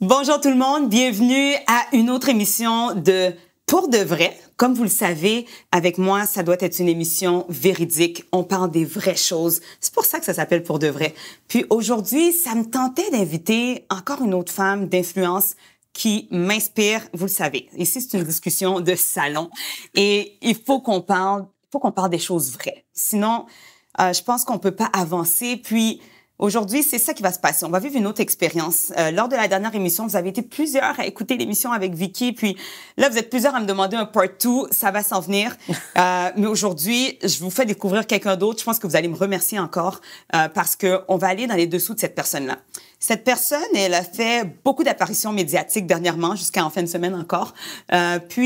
Bonjour tout le monde, bienvenue à une autre émission de Pour de vrai. Comme vous le savez, avec moi, ça doit être une émission véridique. On parle des vraies choses. C'est pour ça que ça s'appelle Pour de vrai. Puis aujourd'hui, ça me tentait d'inviter encore une autre femme d'influence qui m'inspire, vous le savez. Ici, c'est une discussion de salon et il faut qu'on parle des choses vraies. Sinon, je pense qu'on peut pas avancer. Puis aujourd'hui, c'est ça qui va se passer. On va vivre une autre expérience. Lors de la dernière émission, vous avez été plusieurs à écouter l'émission avec Vicky. Puis là, vous êtes plusieurs à me demander un part 2. Ça va s'en venir. Mais aujourd'hui, je vous fais découvrir quelqu'un d'autre. Je pense que vous allez me remercier encore parce qu'on va aller dans les dessous de cette personne-là. Cette personne, elle a fait beaucoup d'apparitions médiatiques dernièrement, jusqu'à en fin de semaine encore. Vous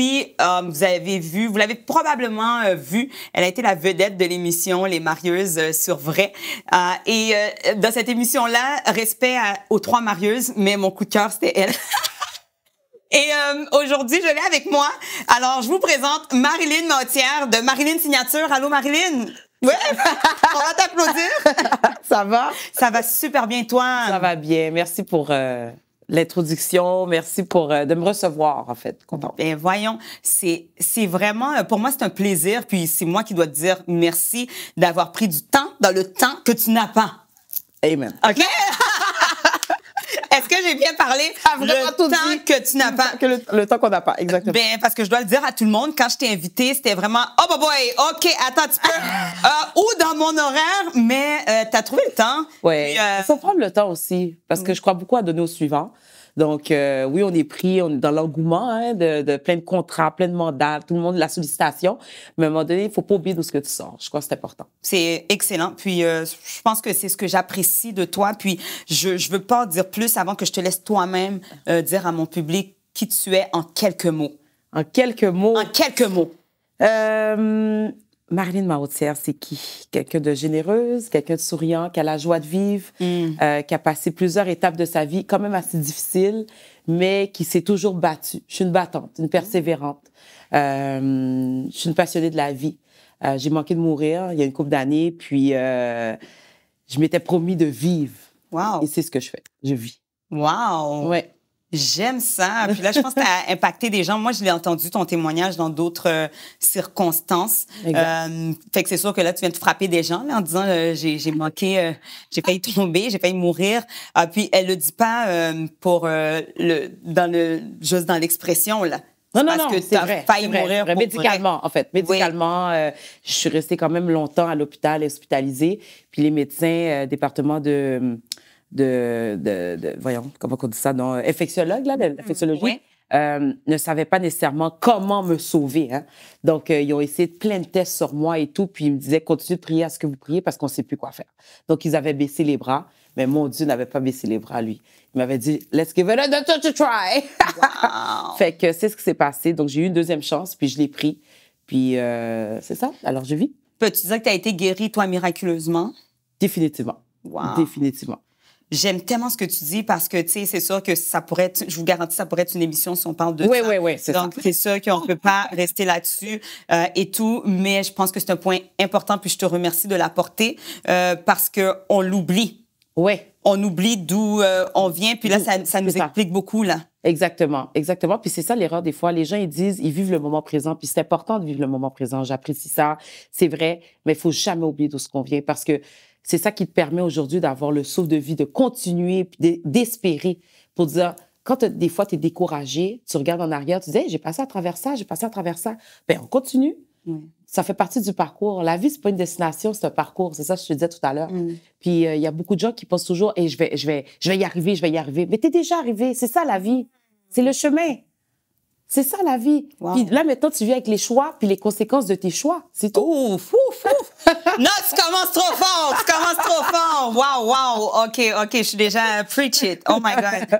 l'avez probablement vu, elle a été la vedette de l'émission Les Marieuses sur Vrai. Dans cette émission-là, respect aux trois marieuses, mais mon coup de cœur, c'était elle. Et aujourd'hui, je l'ai avec moi. Alors, je vous présente Marilyn Mautière de Marilyn Signature. Allô, Marilyn? Ouais, on va t'applaudir. Ça va? Ça va super bien, toi? Ça va bien. Merci pour l'introduction. Merci pour de me recevoir, en fait. Contente. Ben voyons, c'est vraiment, pour moi, c'est un plaisir. Puis c'est moi qui dois te dire merci d'avoir pris du temps dans le temps que tu n'as pas. Amen. OK? Est-ce que j'ai bien parlé? Le temps que tu n'as pas. Le temps qu'on n'a pas, exactement. Ben, parce que je dois le dire à tout le monde, quand je t'ai invité, c'était vraiment, oh boy, OK, attends un petit peu. Ou dans mon horaire, mais t'as trouvé le temps. Oui, il faut prendre le temps aussi, parce que je crois beaucoup à donner au suivant. Donc, oui, on est dans l'engouement de plein de contrats, plein de mandats, tout le monde, la sollicitation. Mais à un moment donné, il faut pas oublier d'où ce que tu sors. Je crois que c'est important. C'est excellent. Puis, je pense que c'est ce que j'apprécie de toi. Puis, je veux pas en dire plus avant que je te laisse toi-même dire à mon public qui tu es en quelques mots. En quelques mots? En quelques mots. Marilyn Mautière, c'est qui? Quelqu'un de généreuse, quelqu'un de souriant, qui a la joie de vivre, qui a passé plusieurs étapes de sa vie, quand même assez difficiles, mais qui s'est toujours battue. Je suis une battante, une persévérante. Je suis une passionnée de la vie. J'ai manqué de mourir il y a une couple d'années, puis je m'étais promis de vivre. Wow. Et c'est ce que je fais. Je vis. Wow. Ouais. J'aime ça. Puis là, je pense que tu as impacté des gens. Moi, je l'ai entendu, ton témoignage, dans d'autres circonstances. Fait que c'est sûr que là, tu viens de frapper des gens là, en disant j'ai manqué, j'ai failli tomber, j'ai failli mourir. Puis elle le dit pas juste dans l'expression, là. Non, parce que tu as failli mourir. Médicalement, en fait. Médicalement, oui. Je suis restée quand même longtemps à l'hôpital, hospitalisée. Puis les médecins, département voyons, comment on dit ça, non, infectiologue, là, de l'infectiologie, oui. ne savaient pas nécessairement comment me sauver. Hein. Donc, ils ont essayé plein de tests sur moi et tout, puis ils me disaient, continuez de prier à ce que vous priez parce qu'on ne sait plus quoi faire. Donc, ils avaient baissé les bras, mais mon Dieu n'avait pas baissé les bras, lui. Il m'avait dit, let's give it another to try. Wow. Fait que c'est ce qui s'est passé. Donc, j'ai eu une deuxième chance, puis je l'ai pris. Puis, c'est ça. Alors, je vis. Peux-tu dire que tu as été guérie, toi, miraculeusement? Définitivement. Wow. Définitivement. J'aime tellement ce que tu dis parce que, tu sais, c'est sûr que ça pourrait être, je vous garantis, ça pourrait être une émission si on parle de ça. Oui, c'est ça. Donc, c'est sûr qu'on ne peut pas rester là-dessus et tout, mais je pense que c'est un point important, puis je te remercie de l'apporter parce qu'on l'oublie. Oui. On oublie d'où on vient, puis là, ça nous explique beaucoup, là. Exactement, exactement. Puis c'est ça l'erreur des fois. Les gens, ils disent, ils vivent le moment présent, puis c'est important de vivre le moment présent. J'apprécie ça, c'est vrai, mais il faut jamais oublier d'où ce qu'on vient parce que c'est ça qui te permet aujourd'hui d'avoir le souffle de vie, de continuer, puis d'espérer pour dire, quand des fois tu es découragé, tu regardes en arrière, tu dis, hey, j'ai passé à travers ça, j'ai passé à travers ça. Bien, on continue. Ça fait partie du parcours. La vie, c'est pas une destination, c'est un parcours. C'est ça que je te disais tout à l'heure. Puis, il y a beaucoup de gens qui pensent toujours, hey, je vais y arriver, je vais y arriver. Mais t'es déjà arrivé. C'est ça, la vie. C'est le chemin. C'est ça, la vie. Wow. Puis là, maintenant, tu vis avec les choix puis les conséquences de tes choix. C'est tout. Ouf, ouf, ouf. Non, tu commences trop fort. Tu commences trop fort. Wow. OK, je suis déjà preach it. Oh my God.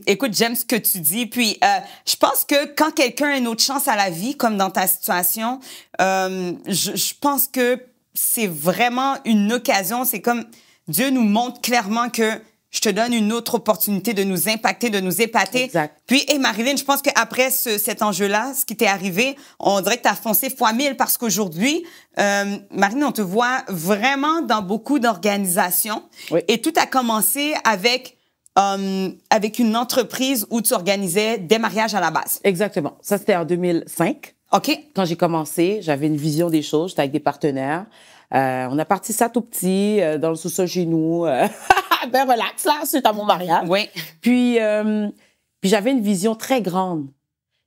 Écoute, j'aime ce que tu dis. Puis, je pense que quand quelqu'un a une autre chance à la vie, comme dans ta situation, je pense que c'est vraiment une occasion. C'est comme Dieu nous montre clairement que je te donne une autre opportunité de nous impacter, de nous épater. Exact. Puis, Marilyn, je pense qu'après cet enjeu-là, ce qui t'est arrivé, on dirait que tu as foncé fois 1000 parce qu'aujourd'hui, Marilyn, on te voit vraiment dans beaucoup d'organisations. Oui. Et tout a commencé avec avec une entreprise où tu organisais des mariages à la base. Exactement. Ça, c'était en 2005. OK. Quand j'ai commencé, j'avais une vision des choses. J'étais avec des partenaires. On a parti ça tout petit, dans le sous-sol chez nous. Ben relax, là, suite à mon mariage. Oui. Puis j'avais une vision très grande.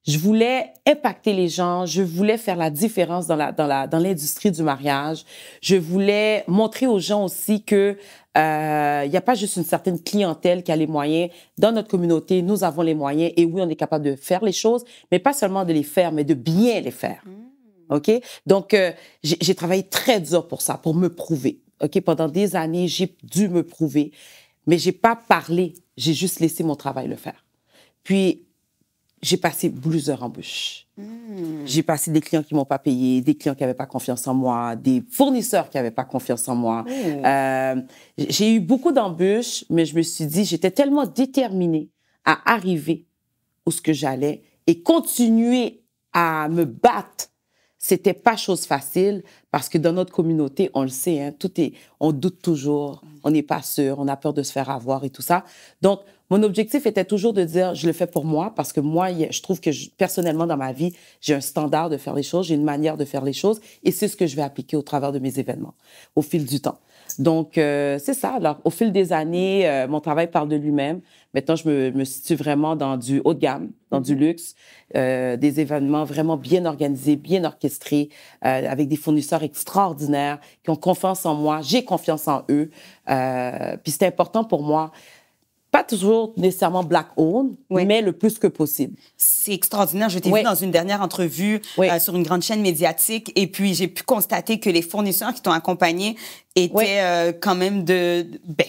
Je voulais impacter les gens. Je voulais faire la différence dans l'industrie du mariage. Je voulais montrer aux gens aussi que il n'y a pas juste une certaine clientèle qui a les moyens. Dans notre communauté, nous avons les moyens. Et oui, on est capable de faire les choses, mais pas seulement de les faire, mais de bien les faire. OK? Donc, j'ai travaillé très dur pour ça, pour me prouver. OK? Pendant des années, j'ai dû me prouver. Mais j'ai pas parlé. J'ai juste laissé mon travail le faire. Puis, j'ai passé plusieurs embûches. J'ai passé des clients qui m'ont pas payé, des clients qui avaient pas confiance en moi, des fournisseurs qui avaient pas confiance en moi. J'ai eu beaucoup d'embûches, mais je me suis dit, j'étais tellement déterminée à arriver où ce que j'allais et continuer à me battre. C'était pas chose facile parce que dans notre communauté, on le sait, hein, on doute toujours, on n'est pas sûr, on a peur de se faire avoir et tout ça. Donc, mon objectif était toujours de dire, je le fais pour moi parce que moi, je trouve que personnellement, dans ma vie, j'ai un standard de faire les choses, j'ai une manière de faire les choses et c'est ce que je vais appliquer au travers de mes événements, au fil du temps. Donc, c'est ça. Alors, au fil des années, mon travail parle de lui-même. Maintenant, je me situe vraiment dans du haut de gamme, dans du luxe, des événements vraiment bien organisés, bien orchestrés, avec des fournisseurs extraordinaires qui ont confiance en moi. J'ai confiance en eux. Puis c'est important pour moi. Pas toujours nécessairement black-owned, mais le plus que possible. C'est extraordinaire. Je t'ai vu dans une dernière entrevue sur une grande chaîne médiatique et puis j'ai pu constater que les fournisseurs qui t'ont accompagné étaient quand même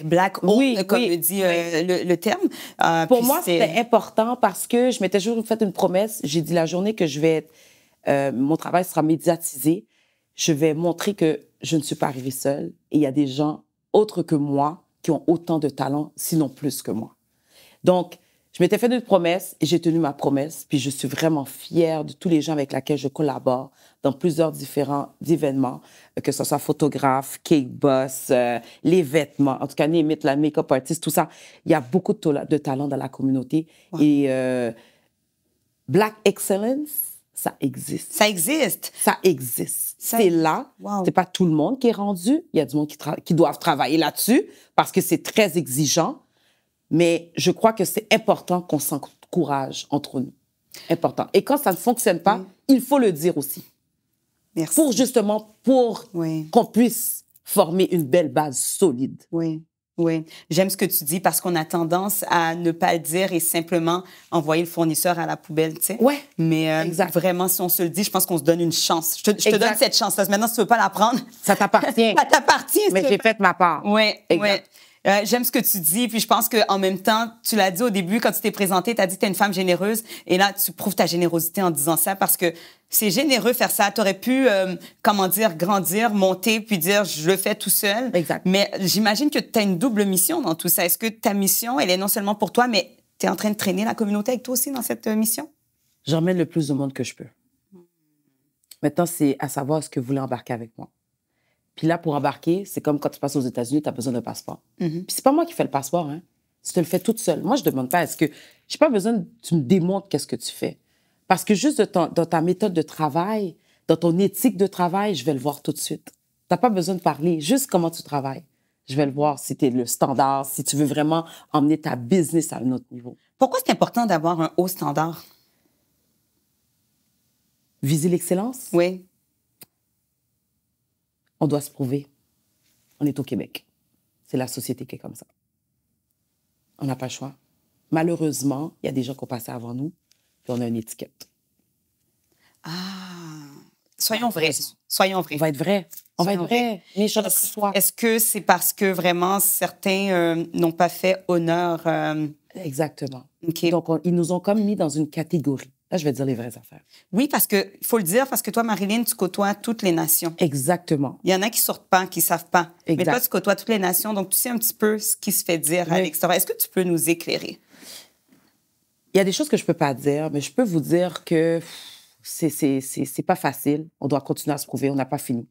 black-owned, comme le dit le terme. Pour moi, c'était important parce que je m'étais toujours fait une promesse. J'ai dit la journée que mon travail sera médiatisé, je vais montrer que je ne suis pas arrivée seule et il y a des gens autres que moi qui ont autant de talent, sinon plus que moi. Donc, je m'étais fait une promesse et j'ai tenu ma promesse. Puis je suis vraiment fière de tous les gens avec lesquels je collabore dans plusieurs différents événements, que ce soit photographe, cake boss, les vêtements, en tout cas, la make-up artist, tout ça. Il y a beaucoup de talent dans la communauté. Wow. Et Black Excellence, ça existe. Ça existe. Ça existe. C'est là. Wow. C'est pas tout le monde qui est rendu. Il y a du monde qui doivent travailler là-dessus parce que c'est très exigeant. Mais je crois que c'est important qu'on s'encourage entre nous. Important. Et quand ça ne fonctionne pas, il faut le dire aussi. Merci. Pour qu'on puisse former une belle base solide. Oui. Oui, j'aime ce que tu dis parce qu'on a tendance à ne pas le dire et simplement envoyer le fournisseur à la poubelle, tu sais. Oui, mais vraiment, si on se le dit, je pense qu'on se donne une chance. Je te donne cette chance-là. Maintenant, si tu veux pas la prendre... Ça t'appartient. Ça t'appartient. Mais j'ai fait ma part. Oui, oui. J'aime ce que tu dis, puis je pense qu'en même temps, tu l'as dit au début, quand tu t'es présentée, tu as dit que tu es une femme généreuse, et là, tu prouves ta générosité en disant ça, parce que c'est généreux faire ça. Tu aurais pu, grandir, monter, puis dire, je le fais tout seul. Exact. Mais j'imagine que tu as une double mission dans tout ça. Est-ce que ta mission, elle est non seulement pour toi, mais tu es en train de traîner la communauté avec toi aussi dans cette mission? J'emmène le plus de monde que je peux. Maintenant, c'est à savoir est-ce que vous voulez embarquer avec moi. Puis là, pour embarquer, c'est comme quand tu passes aux États-Unis, tu as besoin d'un passeport. Puis c'est pas moi qui fais le passeport, hein. Tu te le fais toute seule. Moi, je demande pas, j'ai pas besoin que tu me démontres qu'est-ce que tu fais. Parce que juste dans ta méthode de travail, dans ton éthique de travail, je vais le voir tout de suite. T'as pas besoin de parler, juste comment tu travailles. Je vais le voir si tu es le standard, si tu veux vraiment emmener ta business à un autre niveau. Pourquoi c'est important d'avoir un haut standard? Viser l'excellence? Oui. On doit se prouver. On est au Québec. C'est la société qui est comme ça. On n'a pas le choix. Malheureusement, il y a des gens qui ont passé avant nous, puis on a une étiquette. Ah, soyons vrais. Soyons vrais. On va être vrais. On va être vrais. Mais je n'ai pas le choix. Est-ce que c'est parce que vraiment certains n'ont pas fait honneur? Exactement. Okay. Donc, ils nous ont comme mis dans une catégorie. Là, je vais dire les vraies affaires. Oui, parce que, il faut le dire, parce que toi, Marilyn, tu côtoies toutes les nations. Exactement. Il y en a qui sortent pas, qui savent pas. Exact. Mais toi, tu côtoies toutes les nations, donc tu sais un petit peu ce qui se fait dire à l'extérieur. Est-ce que tu peux nous éclairer? Il y a des choses que je peux pas dire, mais je peux vous dire que c'est pas facile. On doit continuer à se prouver. On n'a pas fini.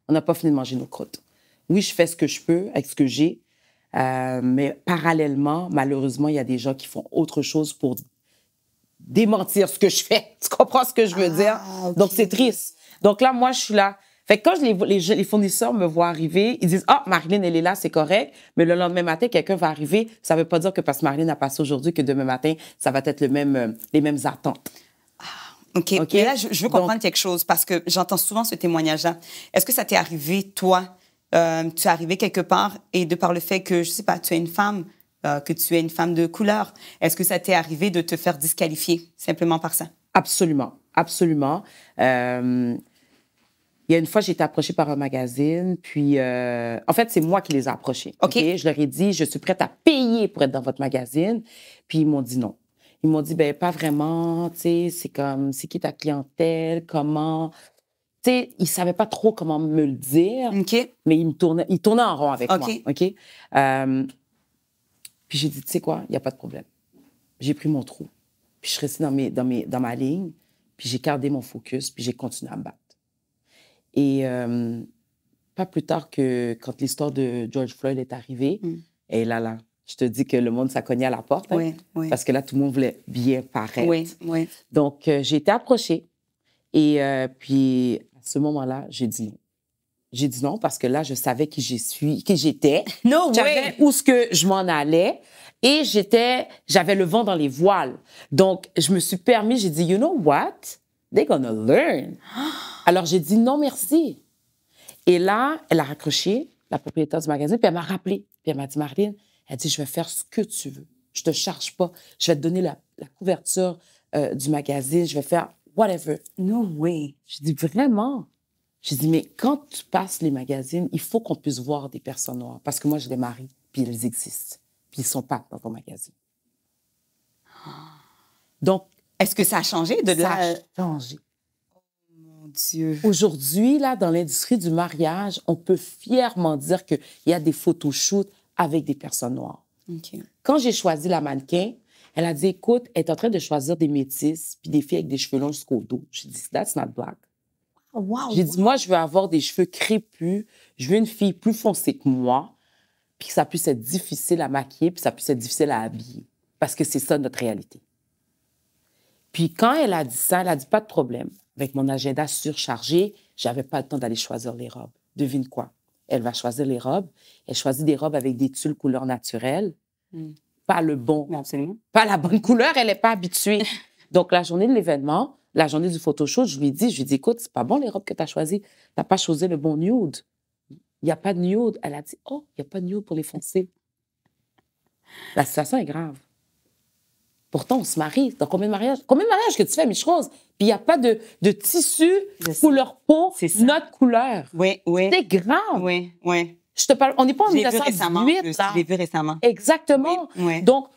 On n'a pas fini de manger nos croûtes. Oui, je fais ce que je peux avec ce que j'ai. Mais parallèlement, malheureusement, il y a des gens qui font autre chose pour démentir ce que je fais. Tu comprends ce que je veux dire? OK. Donc, c'est triste. Donc là, moi, je suis là. Fait que quand les fournisseurs me voient arriver, ils disent « Ah, Marilyn, elle est là, c'est correct. » Mais le lendemain matin, quelqu'un va arriver. Ça veut pas dire que parce que Marilyn a passé aujourd'hui que demain matin, ça va être les mêmes attentes. OK. OK. Mais là, je veux comprendre Donc, quelque chose parce que j'entends souvent ce témoignage-là. Est-ce que ça t'est arrivé, toi, tu es arrivé quelque part et de par le fait que, je sais pas, tu es une femme, que tu es une femme de couleur, est-ce que ça t'est arrivé de te faire disqualifier simplement par ça? absolument. Absolument. Il y a une fois, j'ai été approchée par un magazine, puis en fait, c'est moi qui les ai approchés. OK. Je leur ai dit, je suis prête à payer pour être dans votre magazine. Puis ils m'ont dit non. Ils m'ont dit, ben pas vraiment, tu sais, c'est comme, c'est qui ta clientèle, comment... Tu sais, ils savaient pas trop comment me le dire, OK. mais ils tournaient en rond avec OK. moi, OK? Puis j'ai dit, tu sais quoi, il n'y a pas de problème. J'ai pris mon trou, puis je suis restée dans ma ligne, puis j'ai gardé mon focus, puis j'ai continué à me battre. Et pas plus tard que quand l'histoire de George Floyd est arrivée, et là, je te dis que le monde s'est cogné à la porte. Hein, Oui, oui. parce que là, tout le monde voulait bien paraître. Oui, oui. Donc, j'ai été approchée. Et puis, à ce moment-là, j'ai dit non. J'ai dit non parce que là, je savais qui j'étais. No J'avais way! où ce que je m'en allais. Et j'avais le vent dans les voiles. Donc, je me suis permis, j'ai dit, you know what? They're gonna learn. Alors, j'ai dit non, merci. Et là, elle a raccroché, la propriétaire du magazine, puis elle m'a rappelé. Puis elle m'a dit, Marilyn, elle dit, je vais faire ce que tu veux. Je te charge pas. Je vais te donner la couverture du magazine. Je vais faire whatever. No way! J'ai dit, vraiment? J'ai dit, mais quand tu passes les magazines, il faut qu'on puisse voir des personnes noires. Parce que moi, je les marie, puis ils existent. Puis ils sont pas dans ton magazine. Donc, Est-ce que ça a changé de ça là? a changé. Mon Dieu. Aujourd'hui, là, dans l'industrie du mariage, on peut fièrement dire qu'il y a des photoshoots avec des personnes noires. OK. Quand j'ai choisi la mannequin, elle a dit, écoute, elle est en train de choisir des métisses puis des filles avec des cheveux longs jusqu'au dos. J'ai dit, that's not black. Wow! J'ai dit, moi, je veux avoir des cheveux crépus. Je veux une fille plus foncée que moi, puis que ça puisse être difficile à maquiller, puis ça puisse être difficile à habiller. Parce que c'est ça, notre réalité. Puis quand elle a dit ça, elle a dit, pas de problème. Avec mon agenda surchargé, j'avais pas le temps d'aller choisir les robes. Devine quoi? Elle va choisir les robes. Elle choisit des robes avec des tulles couleur naturelle. Pas le bon. Absolument. Pas la bonne couleur, elle n'est pas habituée. Donc, la journée de l'événement, la journée du photoshoot, je lui ai dit, écoute, c'est pas bon les robes que tu as choisies. Tu n'as pas choisi le bon nude. Il n'y a pas de nude. Elle a dit, oh, il n'y a pas de nude pour les foncés. La situation est grave. Pourtant, on se marie. Dans combien de mariages que tu fais, Miche-Rose? Puis il n'y a pas de tissu couleur peau, notre couleur. Oui, oui. C'est grave. Oui, oui. Je te parle, on n'est pas en Je l'ai vu récemment. 1918, là. Je l'ai vu récemment. Exactement. Oui, oui. Donc,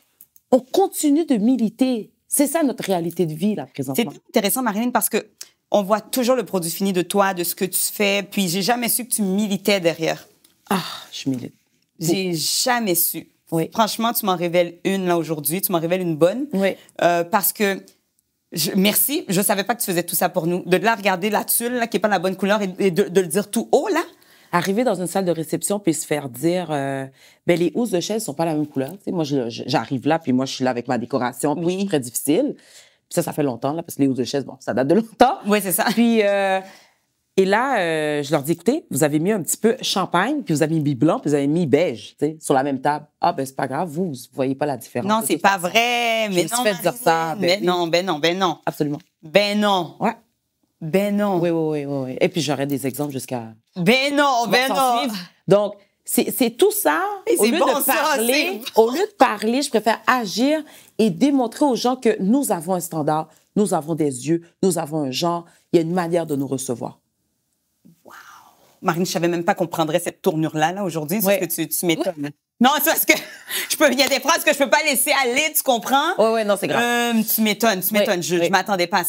on continue de militer. C'est ça notre réalité de vie, là, présentement. C'est intéressant, Marilyn, parce que on voit toujours le produit fini de toi, de ce que tu fais, puis j'ai jamais su que tu militais derrière. Ah, je milite. J'ai jamais su. Oui. Franchement, tu m'en révèles une, là, aujourd'hui. Tu m'en révèles une bonne. Oui. Parce que, merci, je savais pas que tu faisais tout ça pour nous. De là, regarder la tulle, là, qui est pas la bonne couleur, et de le dire tout haut, là. Arriver dans une salle de réception puis se faire dire, ben les housses de chaises sont pas la même couleur. Tu sais, moi, j'arrive là, puis moi, je suis là avec ma décoration, puis c'est très difficile. Puis ça fait longtemps, là, parce que les housses de chaises, bon, ça date de longtemps. Oui, c'est ça. Puis, et là, je leur dis, écoutez, vous avez mis un petit peu champagne, puis vous avez mis blanc, puis vous avez mis beige, tu sais, sur la même table. Ah, ben c'est pas grave, vous voyez pas la différence. Non, c'est pas vrai. Mais me suis non, fait dire ça. Ben non, ben non, ben non. Absolument. Ben non. Ouais. Ben non. Oui. Et puis, j'aurais des exemples jusqu'à... Ben non, ben non. Donc, c'est tout ça. Au lieu de parler, je préfère agir et démontrer aux gens que nous avons un standard, nous avons des yeux, nous avons un genre, il y a une manière de nous recevoir. Wow. Marine, je savais même pas qu'on prendrait cette tournure-là, là, aujourd'hui. C'est parce que tu m'étonnes. Oui. Non, c'est parce que il y a des phrases que je peux pas laisser aller, tu comprends? Oui, non, c'est grave. Tu m'étonnes. Je m'attendais pas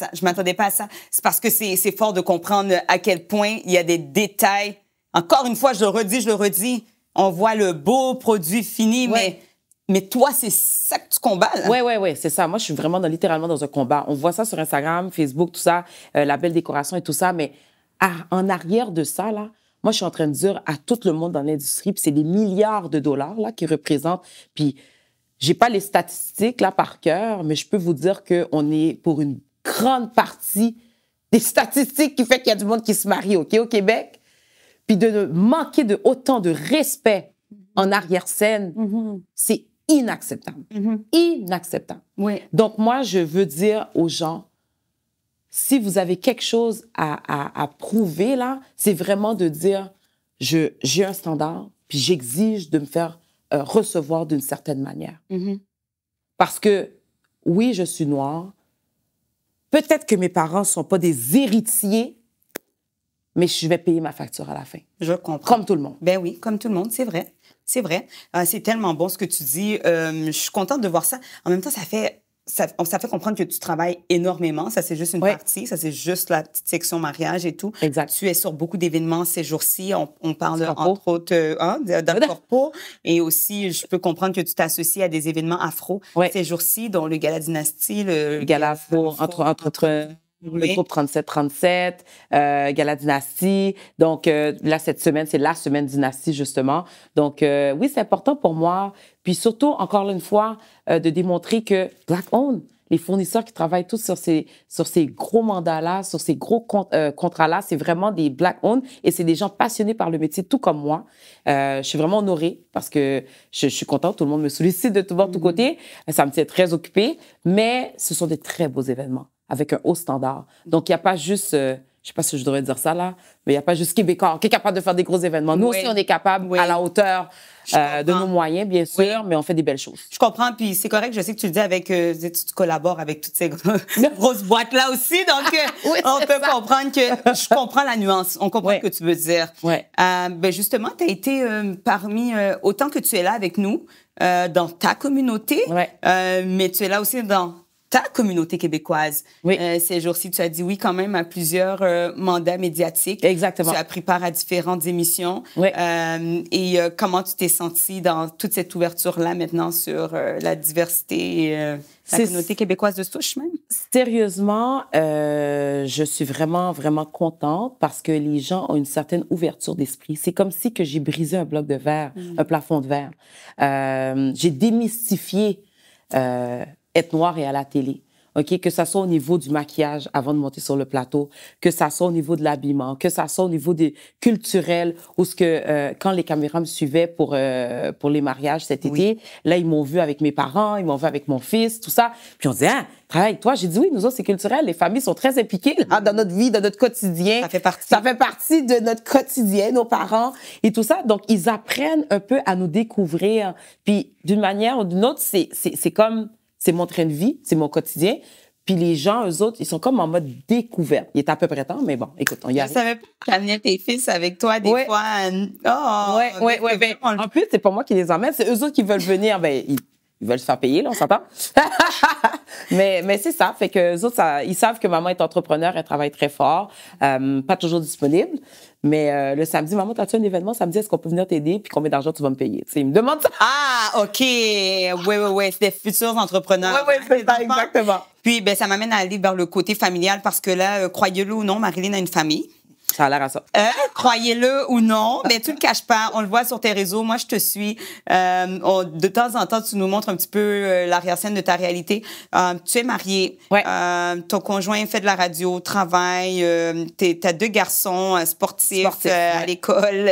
à ça. C'est parce que c'est fort de comprendre à quel point il y a des détails. Encore une fois, je le redis. On voit le beau produit fini, mais toi, c'est ça que tu combats, là. Oui, c'est ça. Moi, je suis vraiment littéralement dans un combat. On voit ça sur Instagram, Facebook, tout ça, la belle décoration et tout ça, mais en arrière de ça, là, Moi, je suis en train de dire à tout le monde dans l'industrie, puis c'est des milliards de dollars là qui représentent. Puis j'ai pas les statistiques là par cœur, mais je peux vous dire qu'on est pour une grande partie des statistiques qui fait qu'il y a du monde qui se marie, OK, au Québec. Puis de manquer de autant de respect en arrière-scène, c'est inacceptable. Inacceptable. Oui. Donc, moi, je veux dire aux gens, si vous avez quelque chose à prouver, là, c'est vraiment de dire, j'ai un standard, puis j'exige de me faire recevoir d'une certaine manière. Parce que, oui, je suis noire. Peut-être que mes parents ne sont pas des héritiers, mais je vais payer ma facture à la fin. Je comprends. Comme tout le monde. Ben oui, comme tout le monde, c'est vrai. C'est vrai. C'est tellement bon ce que tu dis. Je suis contente de voir ça. En même temps, ça fait comprendre que tu travailles énormément. Ça, c'est juste une partie. Ça, c'est juste la petite section mariage et tout. Exact. Tu es sur beaucoup d'événements ces jours-ci. On parle, entre autres, dans le corpo. Et aussi, je peux comprendre que tu t'associes à des événements afro ces jours-ci, dont le Gala Dynastie, le Gala afro, entre le groupe 37-37, Gala Dynastie. Donc, là, cette semaine, c'est la semaine Dynastie, justement. Donc, oui, c'est important pour moi. Puis surtout, encore une fois, de démontrer que Black-owned, les fournisseurs qui travaillent tous sur ces gros mandats-là, sur ces gros contrats-là, c'est vraiment des Black-owned et c'est des gens passionnés par le métier, tout comme moi. Je suis vraiment honorée parce que je suis contente, tout le monde me sollicite de tout bord, de tous côtés. Ça me tient très occupée, mais ce sont des très beaux événements avec un haut standard. Donc, il n'y a pas juste, je ne sais pas si je devrais dire ça là, mais il n'y a pas juste Québécois qui est capable de faire des gros événements. Nous aussi, on est capable à la hauteur de nos moyens, bien sûr, mais on fait des belles choses. Je comprends, puis c'est correct, je sais que tu le dis avec, tu collabores avec toutes ces grosses boîtes-là aussi, donc on peut comprendre que, je comprends la nuance, on comprend ce que tu veux dire. Ben justement, tu as été parmi, autant que tu es là avec nous, dans ta communauté, mais tu es là aussi dans ta communauté québécoise. Ces jours-ci, tu as dit oui quand même à plusieurs mandats médiatiques. Exactement. Tu as pris part à différentes émissions. Et comment tu t'es sentie dans toute cette ouverture-là maintenant sur la diversité et la communauté québécoise de souche même? Sérieusement, je suis vraiment, vraiment contente parce que les gens ont une certaine ouverture d'esprit. C'est comme si que j'ai brisé un bloc de verre, un plafond de verre. J'ai démystifié être noire et à la télé. OK, que ça soit au niveau du maquillage avant de monter sur le plateau, que ça soit au niveau de l'habillement, que ça soit au niveau des culturels, ou ce que quand les caméras me suivaient pour les mariages cet été, là ils m'ont vu avec mes parents, ils m'ont vu avec mon fils, tout ça. Puis on disait travaille avec toi. J'ai dit oui, nous autres c'est culturel, les familles sont très impliquées là, dans notre vie, dans notre quotidien. Ça fait partie. Ça fait partie de notre quotidien, nos parents et tout ça. Donc ils apprennent un peu à nous découvrir. Puis d'une manière ou d'une autre, c'est comme c'est mon train de vie, c'est mon quotidien. Puis les gens, eux autres, ils sont comme en mode découverte. Il est à peu près temps, mais bon, écoute, on y arrive. Je savais pas que t'amenais tes fils avec toi des fois. En plus, c'est pas moi qui les emmène, c'est eux autres qui veulent venir. Ben, ils veulent se faire payer, là, on s'entend. mais c'est ça. Fait que eux autres, ils savent que maman est entrepreneur, elle travaille très fort, pas toujours disponible. Mais le samedi, maman, t'as-tu un événement samedi, est-ce qu'on peut venir t'aider? Puis combien d'argent tu vas me payer? T'sais, ils me demandent ça. Ah, OK. Oui. C'est des futurs entrepreneurs. Oui, c'est ça, exactement. Puis, ben, ça m'amène à aller vers le côté familial parce que là, croyez-le ou non, Marilyn a une famille. Ça a l'air à ça. Croyez-le ou non, mais tu le caches pas. On le voit sur tes réseaux. Moi, je te suis. De temps en temps, tu nous montres un petit peu l'arrière-scène de ta réalité. Tu es mariée. Ton conjoint fait de la radio, travaille. T'as 2 garçons sportifs à l'école.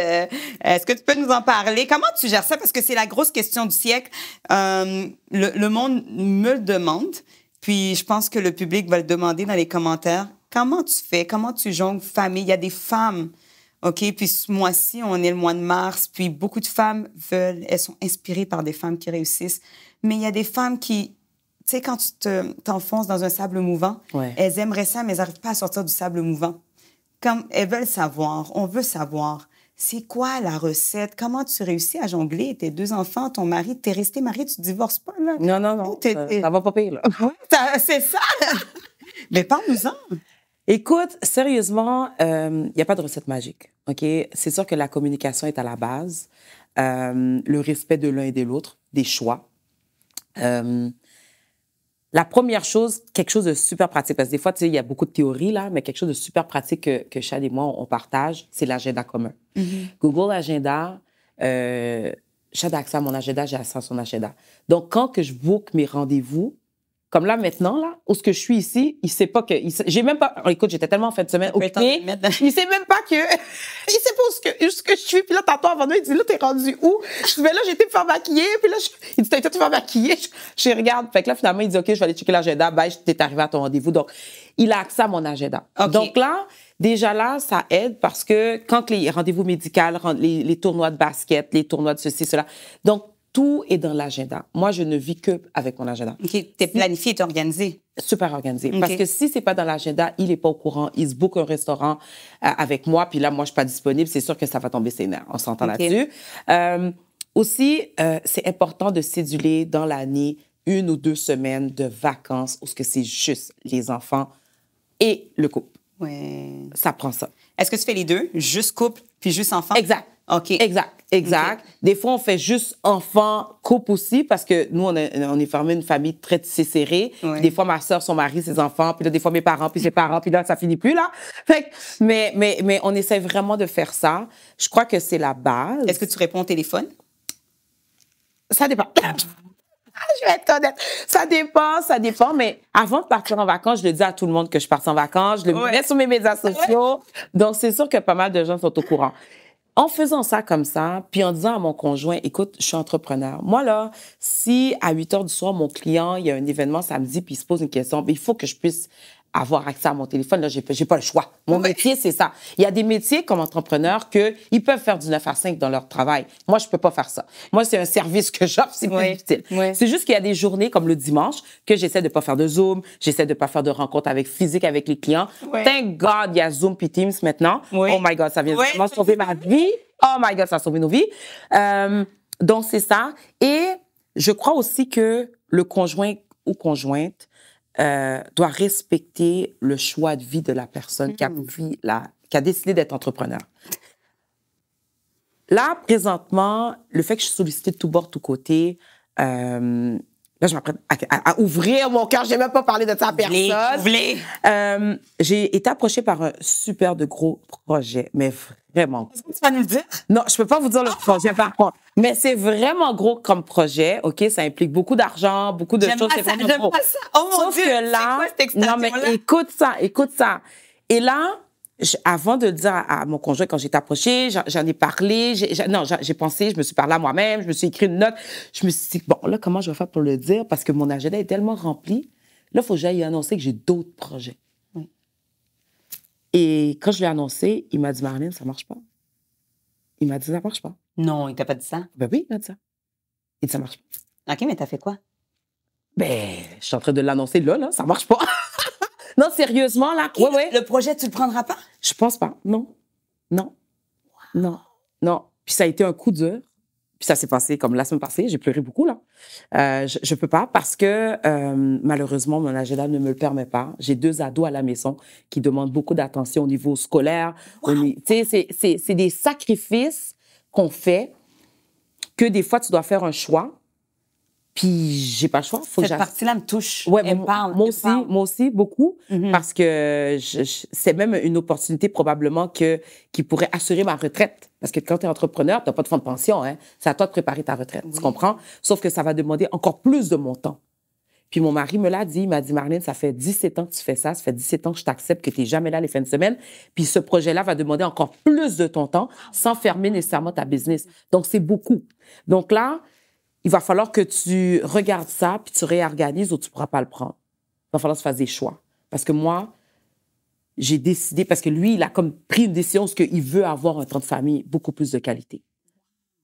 Est-ce que tu peux nous en parler? Comment tu gères ça? Parce que c'est la grosse question du siècle. Le monde me le demande. Puis, je pense que le public va le demander dans les commentaires. Comment tu fais? Comment tu jongles famille? Il y a des femmes, OK? Puis ce mois-ci, on est le mois de mars, puis beaucoup de femmes elles sont inspirées par des femmes qui réussissent. Mais il y a des femmes qui, tu sais, quand tu t'enfonces dans un sable mouvant, elles aimeraient ça, mais elles n'arrivent pas à sortir du sable mouvant. Comme elles veulent savoir, on veut savoir, c'est quoi la recette? Comment tu réussis à jongler tes 2 enfants, ton mari? T'es resté marié, tu te divorces pas, là? Non. Ça va pas pire, là. C'est ça! Mais parle-nous-en! Écoute, sérieusement, il n'y a pas de recette magique, OK? C'est sûr que la communication est à la base, le respect de l'un et de l'autre, des choix. La la première chose, quelque chose de super pratique, parce que des fois, tu sais, il y a beaucoup de théories, là, mais quelque chose de super pratique que Chad et moi, on partage, c'est l'agenda commun. Google Agenda, Chad a accès à mon agenda, j'ai accès à son agenda. Donc, quand que je book mes rendez-vous, comme là, maintenant, là, où ce que je suis ici, il sait pas que... J'ai même pas... Oh, écoute, j'étais tellement en fin de semaine occupée. Il sait même pas que... Il sait pas où ce que je suis. Puis là, tantôt, avant nous, il dit, là, t'es rendu où? Je dis, ben là, j'ai été me faire maquiller. Puis là, il dit, t'as été te faire maquiller? Je regarde. Fait que là, finalement, il dit, OK, je vais aller checker l'agenda. Ben, t'es arrivé à ton rendez-vous. Donc, il a accès à mon agenda. Okay. Donc là, déjà là, ça aide parce que quand les rendez-vous médicaux, les tournois de basket, les tournois de ceci, cela. Donc, tout est dans l'agenda. Moi, je ne vis que avec mon agenda. OK. T'es planifié, t'es organisé. Super organisé. Okay. Parce que si c'est pas dans l'agenda, il est pas au courant, il se book un restaurant avec moi, puis là, moi, je suis pas disponible, c'est sûr que ça va tomber ses nerfs. On s'entend là-dessus. Aussi, c'est important de céduler dans l'année 1 ou 2 semaines de vacances où c'est juste les enfants et le couple. Ouais. Ça prend ça. Est-ce que tu fais les deux? Juste couple, puis juste enfant? Exact. OK. Exact. Okay. Des fois, on fait juste enfant, couple aussi, parce que nous, on est formé une famille très serrée. Ouais. Des fois, ma soeur, son mari, ses enfants, puis là, des fois, mes parents, puis ses parents, puis là, ça finit plus, là. Fait que, mais on essaie vraiment de faire ça. Je crois que c'est la base. Est-ce que tu réponds au téléphone? Ça dépend. Je vais être honnête. Ça dépend, mais avant de partir en vacances, je le dis à tout le monde que je pars en vacances, je le mets sur mes médias sociaux. Donc, c'est sûr que pas mal de gens sont au courant. En faisant ça comme ça, puis en disant à mon conjoint, écoute, je suis entrepreneur. Moi, là, si à 8 heures du soir, mon client, il y a un événement samedi, puis il se pose une question, il faut que je puisse avoir accès à mon téléphone. Là, j'ai pas le choix. Mon métier, c'est ça. Il y a des métiers comme entrepreneur ils peuvent faire du 9 à 5 dans leur travail. Moi, je peux pas faire ça. Moi, c'est un service que j'offre, c'est plus difficile. C'est juste qu'il y a des journées comme le dimanche que j'essaie de pas faire de Zoom, j'essaie de pas faire de rencontres physiques avec les clients. Thank God, il y a Zoom puis Teams maintenant. Oh my God, ça vient vraiment sauver ma vie. Oh my God, ça a sauvé nos vies. Donc, c'est ça. Et je crois aussi que le conjoint ou conjointe doit respecter le choix de vie de la personne qui a décidé d'être entrepreneur. Là, présentement, le fait que je suis sollicitée de tout bord, de tout côté, là, je m'apprête à ouvrir mon cœur. Je n'ai même pas parlé de ça à personne. J'ai été approchée par un super de gros projet, mais vraiment. Est-ce que tu vas nous le dire? Non, je peux pas vous dire le projet par contre. Mais c'est vraiment gros comme projet, OK? Ça implique beaucoup d'argent, beaucoup de choses. J'aime pas ça. Oh mon Dieu! Que là, c'est quoi, non, mais écoute ça. Et là, avant de le dire à mon conjoint, quand j'ai été approchée, j'en ai parlé. J'ai pensé, je me suis parlé à moi-même, je me suis écrit une note. Je me suis dit, bon, là, comment je vais faire pour le dire? Parce que mon agenda est tellement rempli. Là, il faut que j'aille annoncer que j'ai d'autres projets. Oui. Et quand je l'ai annoncé, il m'a dit, Marlène, ça marche pas. Il m'a dit, ça marche pas. Non, il t'a pas dit ça? Ben oui, il m'a dit ça. Il dit, ça marche pas. OK, mais t'as fait quoi? Ben, je suis en train de l'annoncer là, ça marche pas. Non, sérieusement, là. Oui. Le projet, tu le prendras pas? Je pense pas. Non. Puis ça a été un coup dur. Puis ça s'est passé comme la semaine passée. J'ai pleuré beaucoup, là. Je peux pas parce que, malheureusement, mon agenda ne me le permet pas. J'ai 2 ados à la maison qui demandent beaucoup d'attention au niveau scolaire. Tu sais, c'est des sacrifices qu'on fait que des fois, tu dois faire un choix. Puis j'ai pas le choix. Cette partie-là me touche. Ouais, moi aussi, beaucoup. Parce que c'est même une opportunité probablement qui pourrait assurer ma retraite. Parce que quand tu es entrepreneur, tu n'as pas de fonds de pension. Hein? C'est à toi de préparer ta retraite. Tu comprends? Sauf que ça va demander encore plus de mon temps. Puis mon mari me l'a dit. Il m'a dit, Marlène, ça fait 17 ans que tu fais ça. Ça fait 17 ans que je t'accepte, que tu n'es jamais là les fins de semaine. Puis ce projet-là va demander encore plus de ton temps sans fermer nécessairement ta business. Donc, c'est beaucoup. Donc là, il va falloir que tu regardes ça, puis tu réorganises ou tu ne pourras pas le prendre. Il va falloir que tu fasses des choix. Parce que moi, j'ai décidé, parce que lui, il a comme pris une décision parce qu'il veut avoir un temps de famille beaucoup plus de qualité.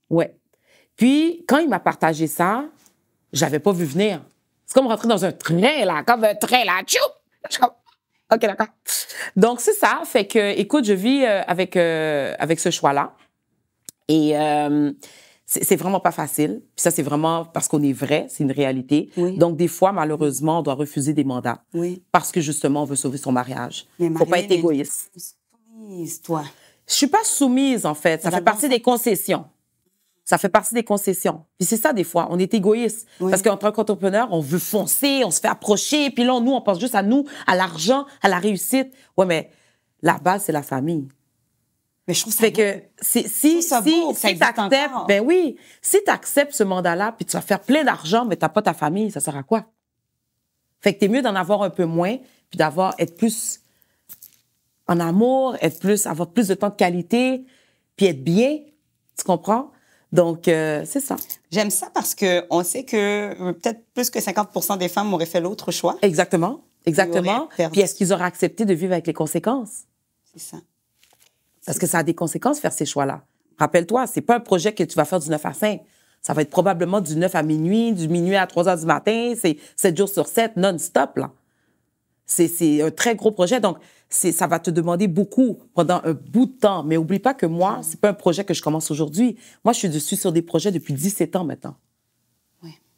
Ouais. Puis, quand il m'a partagé ça, je n'avais pas vu venir. C'est comme rentrer dans un train, là, comme un train, là. Tchou! Je suis comme, OK, d'accord. Donc, c'est ça. Fait que, écoute, je vis avec ce choix-là. Et c'est vraiment pas facile. Puis ça, c'est vraiment parce qu'on est vrai, c'est une réalité. Oui. Donc, des fois, malheureusement, on doit refuser des mandats. Oui. Parce que, justement, on veut sauver son mariage. Il ne faut pas être égoïste. Soumise, toi. Je suis pas soumise, en fait. Ça fait partie des concessions. Ça fait partie des concessions. Puis c'est ça, des fois, on est égoïste. Oui. Parce qu'en tant qu'entrepreneur, on veut foncer, on se fait approcher, puis là, nous, on pense juste à nous, à l'argent, à la réussite. Ouais, mais la base, c'est la famille. Mais je trouve ça Fait beau. que si t'acceptes, ben oui, si t'acceptes ce mandat-là, puis tu vas faire plein d'argent, mais t'as pas ta famille, ça sert à quoi? Fait que t'es mieux d'en avoir un peu moins, puis être plus en amour, avoir plus de temps de qualité, puis être bien, tu comprends? Donc, c'est ça. J'aime ça parce que on sait que peut-être plus que 50% des femmes auraient fait l'autre choix. Exactement. Puis est-ce qu'ils auraient accepté de vivre avec les conséquences? C'est ça. Parce que ça a des conséquences, faire ces choix-là. Rappelle-toi, c'est pas un projet que tu vas faire du 9 à 5. Ça va être probablement du 9 à minuit, du minuit à 3 heures du matin. C'est 7 jours sur 7, non-stop, là. C'est un très gros projet. Donc, ça va te demander beaucoup pendant un bout de temps. Mais oublie pas que moi, c'est pas un projet que je commence aujourd'hui. Moi, je suis sur des projets depuis 17 ans maintenant.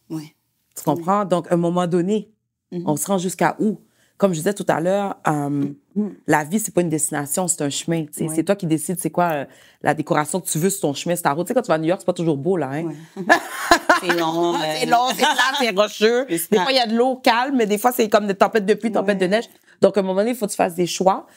Oui. Tu comprends? Donc, à un moment donné, on se rend jusqu'à où? Comme je disais tout à l'heure, la vie, c'est pas une destination, c'est un chemin. Oui. C'est toi qui décides c'est quoi la décoration que tu veux sur ton chemin, c'est ta route. Tu sais, quand tu vas à New York, c'est pas toujours beau, là. Hein? Oui. C'est long. C'est long, c'est plat, c'est rocheux. Des fois, il y a de l'eau calme, mais des fois, c'est comme des tempêtes de pluie, tempêtes de neige. Donc, à un moment donné, il faut que tu fasses des choix.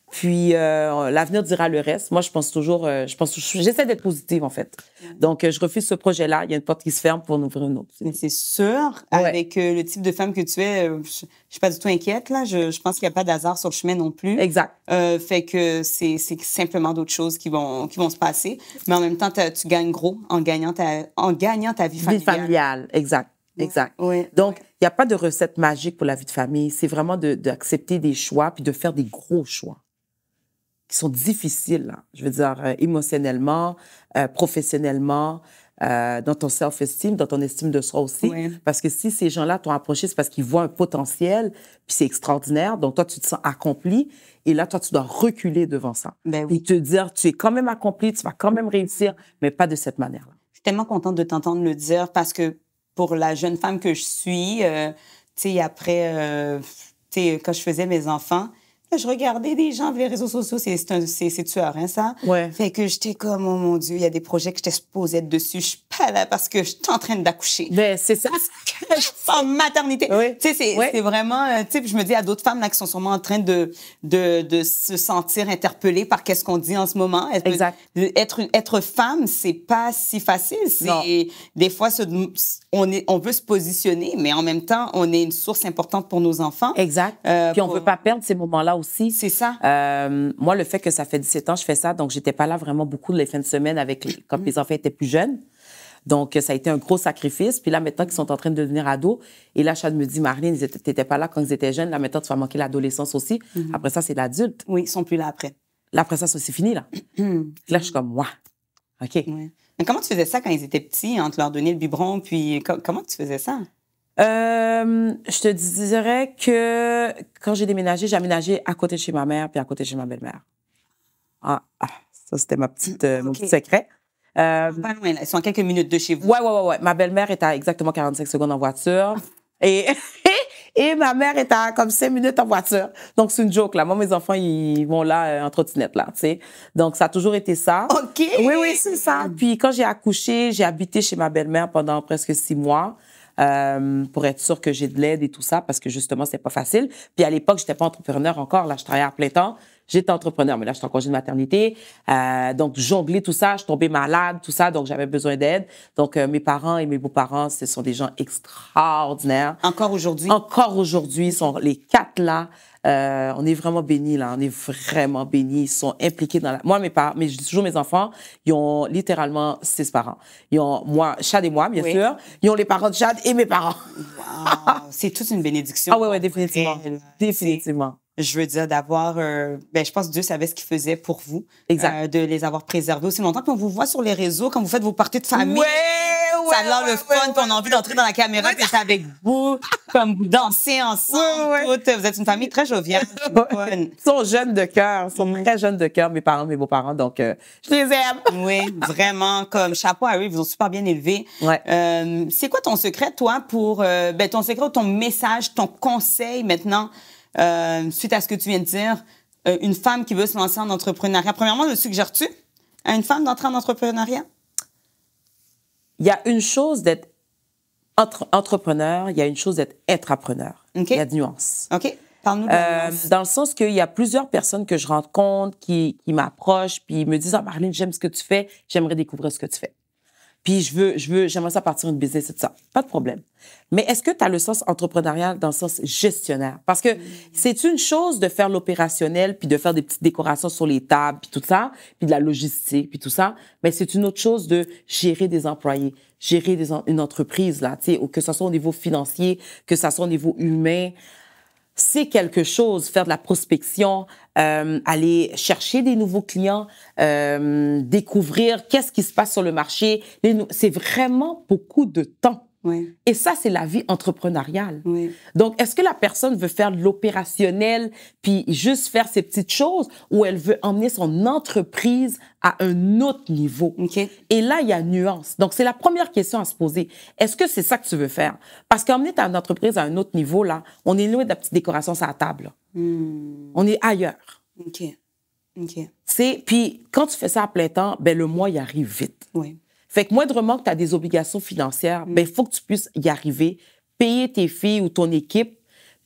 Puis, l'avenir dira le reste. Moi, j'essaie d'être positive, en fait. Donc, je refuse ce projet-là. Il y a une porte qui se ferme pour en ouvrir une autre. Mais c'est sûr, avec le type de femme que tu es, je suis pas du tout inquiète, là. Je pense qu'il n'y a pas d'hasard sur le chemin non plus. Exact. Fait que c'est simplement d'autres choses qui vont se passer. Mais en même temps, tu gagnes gros en gagnant ta vie familiale. Vie familiale, exact. Exact. Oui. Donc, il n'y a pas de recette magique pour la vie de famille. C'est vraiment d'accepter des choix puis de faire des gros choix qui sont difficiles, là. Je veux dire, émotionnellement, professionnellement, dans ton self-esteem, dans ton estime de soi aussi. Oui. Parce que si ces gens-là t'ont approché, c'est parce qu'ils voient un potentiel, puis c'est extraordinaire. Donc, toi, tu te sens accompli. Et là, toi, tu dois reculer devant ça. Ben oui. Et te dire, tu es quand même accompli, tu vas quand même réussir, mais pas de cette manière-là. Je suis tellement contente de t'entendre le dire parce que pour la jeune femme que je suis, tu sais, après, tu sais, quand je faisais mes enfants, je regardais des gens sur les réseaux sociaux, c'est tueur, hein, ça? Ouais. Fait que j'étais comme, oh mon Dieu, il y a des projets que j'étais supposée être dessus. Je suis pas là parce que je suis en train d'accoucher. Ben, c'est ça. Je suis en maternité. Oui. Tu sais, c'est vraiment, tu sais, je me dis à d'autres femmes là qui sont sûrement en train de se sentir interpellées par qu'est-ce qu'on dit en ce moment. Exact. Être femme, c'est pas si facile. C'est des fois on veut se positionner, mais en même temps, on est une source importante pour nos enfants. Exact. Puis on veut pas perdre ces moments-là aussi. C'est ça. Moi, le fait que ça fait 17 ans, je fais ça, donc j'étais pas là vraiment beaucoup les fins de semaine quand les enfants étaient plus jeunes. Donc, ça a été un gros sacrifice. Puis là, maintenant qu'ils sont en train de devenir ados, et là, Chad me dit, Marlene, t'étais pas là quand ils étaient jeunes. Là, maintenant, tu vas manquer l'adolescence aussi. Après ça, c'est l'adulte. Oui, ils sont plus là après. Là, après ça, c'est fini, là. Là, je suis comme, moi. OK. Ouais. Mais comment tu faisais ça quand ils étaient petits, hein, de leur donner le biberon, puis comment tu faisais ça? Je te dirais que quand j'ai déménagé à côté de chez ma mère puis à côté de chez ma belle-mère. Ça, c'était mon petit secret. Pas loin, là. Ils sont à quelques minutes de chez vous. Ouais. Ma belle-mère est à exactement 45 secondes en voiture. Et ma mère est à comme 5 minutes en voiture. Donc, c'est une joke, là. Moi, mes enfants, ils vont là en trottinette, là, tu sais. Donc, ça a toujours été ça. OK! Oui, c'est ça. Puis, quand j'ai accouché, j'ai habité chez ma belle-mère pendant presque 6 mois. Pour être sûre que j'ai de l'aide et tout ça, parce que justement, c'est pas facile. Puis à l'époque, j'étais pas entrepreneur encore. Là, je travaillais à plein temps. J'étais entrepreneur, mais là, j'étais en congé de maternité. Donc, jongler tout ça, je tombais malade, tout ça, donc j'avais besoin d'aide. Donc, mes parents et mes beaux-parents, ce sont des gens extraordinaires. Encore aujourd'hui? Encore aujourd'hui, sont les 4 là. On est vraiment bénis, là. On est vraiment bénis. Ils sont impliqués dans Moi, mes parents, mais je dis toujours mes enfants, ils ont littéralement 6 parents. Ils ont Chad et moi, bien sûr. Ils ont les parents de Chad et mes parents. Wow. C'est toute une bénédiction. Ah ouais, définitivement. Définitivement. Je veux dire, d'avoir... je pense que Dieu savait ce qu'il faisait pour vous. Exact. De les avoir préservés aussi longtemps. Puis on vous voit sur les réseaux, quand vous faites vos parties de famille. Ça a l'air le fun, puis on a envie d'entrer dans la caméra, puis d'être avec vous, comme vous dansez ensemble. Vous êtes une famille très joviale. Ils sont jeunes de cœur. Ils sont très jeunes de cœur, mes parents, mes beaux-parents. Donc, je les aime. Oui, vraiment. Comme chapeau à eux, ils vous ont super bien élevés. Ouais. C'est quoi ton secret, toi, pour... ton secret ou ton message, ton conseil maintenant, suite à ce que tu viens de dire, une femme qui veut se lancer en entrepreneuriat? Premièrement, le suggères-tu à une femme d'entrer en entrepreneuriat? il y a une chose d'être entrepreneur, il y a une chose d'être intrapreneur. OK. Il y a des nuances. OK. Parle-nous de la nuance. Dans le sens qu'il y a plusieurs personnes que je rencontre qui m'approchent puis me disent « Ah, Marlène, j'aime ce que tu fais, j'aimerais découvrir ce que tu fais. » Puis j'aimerais ça partir une business et tout ça. Pas de problème. Mais est-ce que tu as le sens entrepreneurial dans le sens gestionnaire? Parce que c'est une chose de faire l'opérationnel puis de faire des petites décorations sur les tables puis tout ça, puis de la logistique puis tout ça. Mais c'est une autre chose de gérer des employés, gérer une entreprise, là, tu sais, que ce soit au niveau financier, que ce soit au niveau humain. C'est quelque chose, faire de la prospection, aller chercher des nouveaux clients, découvrir qu'est-ce qui se passe sur le marché. C'est vraiment beaucoup de temps. Oui. Et ça, c'est la vie entrepreneuriale. Oui. Donc, est-ce que la personne veut faire de l'opérationnel puis juste faire ces petites choses ou elle veut emmener son entreprise à un autre niveau? OK. Et là, il y a nuance. Donc, c'est la première question à se poser. Est-ce que c'est ça que tu veux faire? Parce qu'emmener ta entreprise à un autre niveau, là, on est loin de la petite décoration sur la table. Là. On est ailleurs. OK. OK. Puis, quand tu fais ça à plein temps, ben le mois, il arrive vite. Oui. Fait que moindrement que tu as des obligations financières, ben il faut que tu puisses y arriver, payer tes filles ou ton équipe,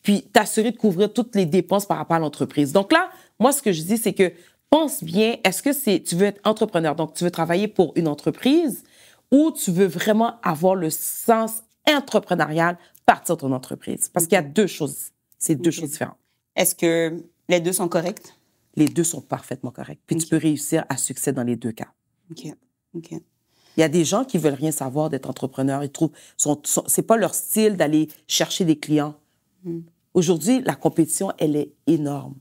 puis t'assurer de couvrir toutes les dépenses par rapport à l'entreprise. Donc là, moi, ce que je dis, c'est que pense bien, est-ce que tu veux être entrepreneur, donc tu veux travailler pour une entreprise, ou tu veux vraiment avoir le sens entrepreneurial, partir de ton entreprise? Parce qu'il y a deux choses. C'est deux choses différentes. Est-ce que les deux sont corrects? Les deux sont parfaitement corrects. Puis tu peux réussir à succès dans les deux cas. OK. OK. Il y a des gens qui veulent rien savoir d'être entrepreneur. Ils trouvent, c'est pas leur style d'aller chercher des clients. Aujourd'hui, la compétition, elle est énorme.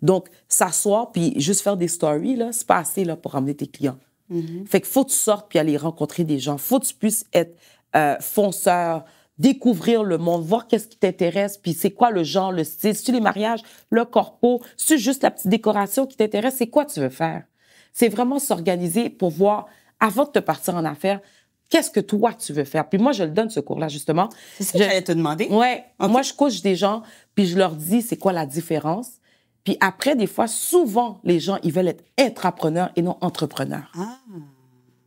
Donc, s'asseoir puis juste faire des stories, là, c'est pas assez là, pour ramener tes clients. Fait qu'il faut que tu sortes puis aller rencontrer des gens. Faut que tu puisses être fonceur, découvrir le monde, voir qu'est-ce qui t'intéresse, puis c'est quoi le genre, le style. Si tu les mariages, le corpo, si tu juste la petite décoration qui t'intéresse, c'est quoi tu veux faire? C'est vraiment s'organiser pour voir, avant de te partir en affaires, qu'est-ce que toi, tu veux faire? Puis moi, je le donne, ce cours-là, justement. C'est ça que j'allais te demander. Ouais. Okay. Moi, je coach des gens, puis je leur dis c'est quoi la différence. Puis après, des fois, souvent, les gens, ils veulent être intrapreneurs et non entrepreneurs. Ah.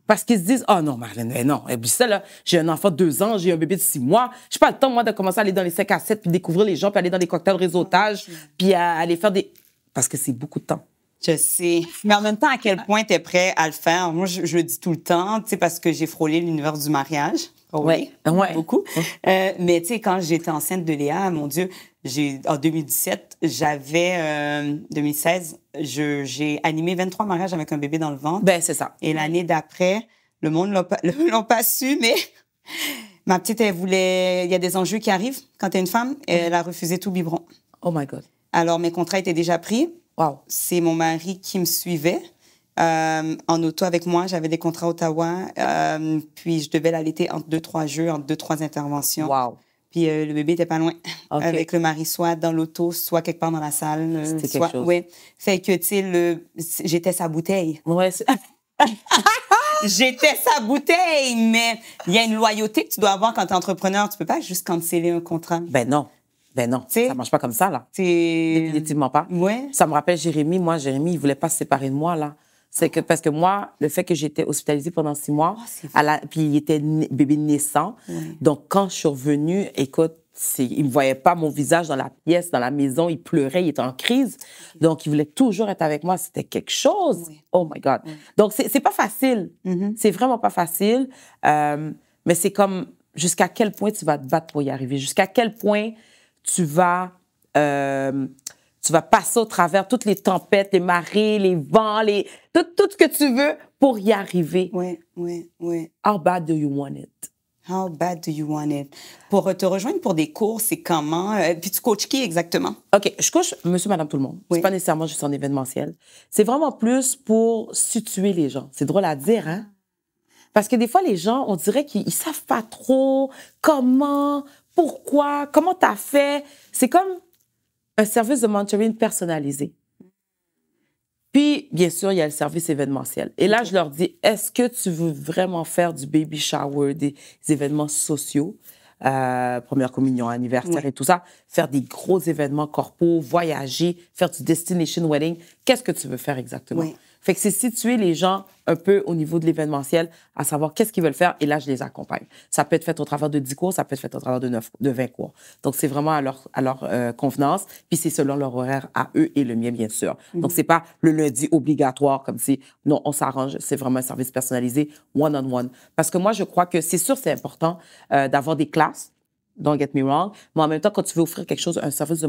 Parce qu'ils se disent, oh non, Marlène, mais non. Et puis ça, là, j'ai un enfant de 2 ans, j'ai un bébé de 6 mois. J'ai pas le temps, moi, de commencer à aller dans les 5 à 7, puis découvrir les gens, puis aller dans des cocktails réseautage, puis à aller faire des... Parce que c'est beaucoup de temps. Je sais. Mais en même temps, à quel point tu es prêt à le faire? Moi, je le dis tout le temps, tu sais, parce que j'ai frôlé l'univers du mariage. Oh, oui. Ouais. Beaucoup. Mais tu sais, quand j'étais enceinte de Léa, mon Dieu, en 2017, 2016, j'ai animé 23 mariages avec un bébé dans le ventre. Ben, c'est ça. Et l'année d'après, le monde l'ont pas su, mais ma petite, elle voulait, il y a des enjeux qui arrivent quand t'es une femme, et elle a refusé tout biberon. Oh my God. Alors, mes contrats étaient déjà pris. Wow. C'est mon mari qui me suivait en auto avec moi. J'avais des contrats à Ottawa. Puis, je devais l'allaiter entre 2-3 jeux, entre 2-3 interventions. Wow. Puis, le bébé était pas loin. Okay. Avec le mari, soit dans l'auto, soit quelque part dans la salle. C'était quelque chose. Oui. Fait que, tu sais, j'étais sa bouteille. Ouais. J'étais sa bouteille, mais il y a une loyauté que tu dois avoir quand tu es entrepreneur. Tu peux pas juste canceller un contrat. Ben non. Ben non, t'sais, ça marche pas comme ça, là. C'est... Définitivement pas. Ouais. Ça me rappelle Jérémy. Moi, Jérémy, il voulait pas se séparer de moi, là. C'est que, parce que moi, le fait que j'étais hospitalisée pendant 6 mois, puis il était bébé naissant. Donc, quand je suis revenue, écoute, il me voyait pas mon visage dans la pièce, dans la maison. Il pleurait, il était en crise. Donc, il voulait toujours être avec moi. C'était quelque chose. Oh my God. Donc, c'est pas facile. C'est vraiment pas facile. Mais c'est comme, jusqu'à quel point tu vas te battre pour y arriver? Jusqu'à quel point tu vas passer au travers toutes les tempêtes, les marées, les vents, tout ce que tu veux pour y arriver. Oui. How bad do you want it? How bad do you want it? Pour te rejoindre pour des cours, c'est comment? Puis tu coaches qui exactement? OK, je coach monsieur, madame, tout le monde. C'est pas nécessairement juste en événementiel. C'est vraiment plus pour situer les gens. C'est drôle à dire, hein? Parce que des fois, les gens, on dirait qu'ils savent pas trop comment, pourquoi, comment t'as fait. C'est comme un service de mentoring personnalisé. Puis, bien sûr, il y a le service événementiel. Et là, je leur dis, est-ce que tu veux vraiment faire du baby shower, des événements sociaux, première communion, anniversaire et tout ça, faire des gros événements corpaux, voyager, faire du destination wedding? Qu'est-ce que tu veux faire exactement? Fait que c'est situer les gens un peu au niveau de l'événementiel, à savoir qu'est-ce qu'ils veulent faire, et là, je les accompagne. Ça peut être fait au travers de 10 cours, ça peut être fait au travers de 20 cours. Donc, c'est vraiment à leur convenance, puis c'est selon leur horaire à eux et le mien, bien sûr. Donc, c'est pas le lundi obligatoire, comme si, non, on s'arrange, c'est vraiment un service personnalisé, one-on-one. Parce que moi, je crois que c'est sûr, c'est important d'avoir des classes, don't get me wrong, mais en même temps, quand tu veux offrir quelque chose, un service de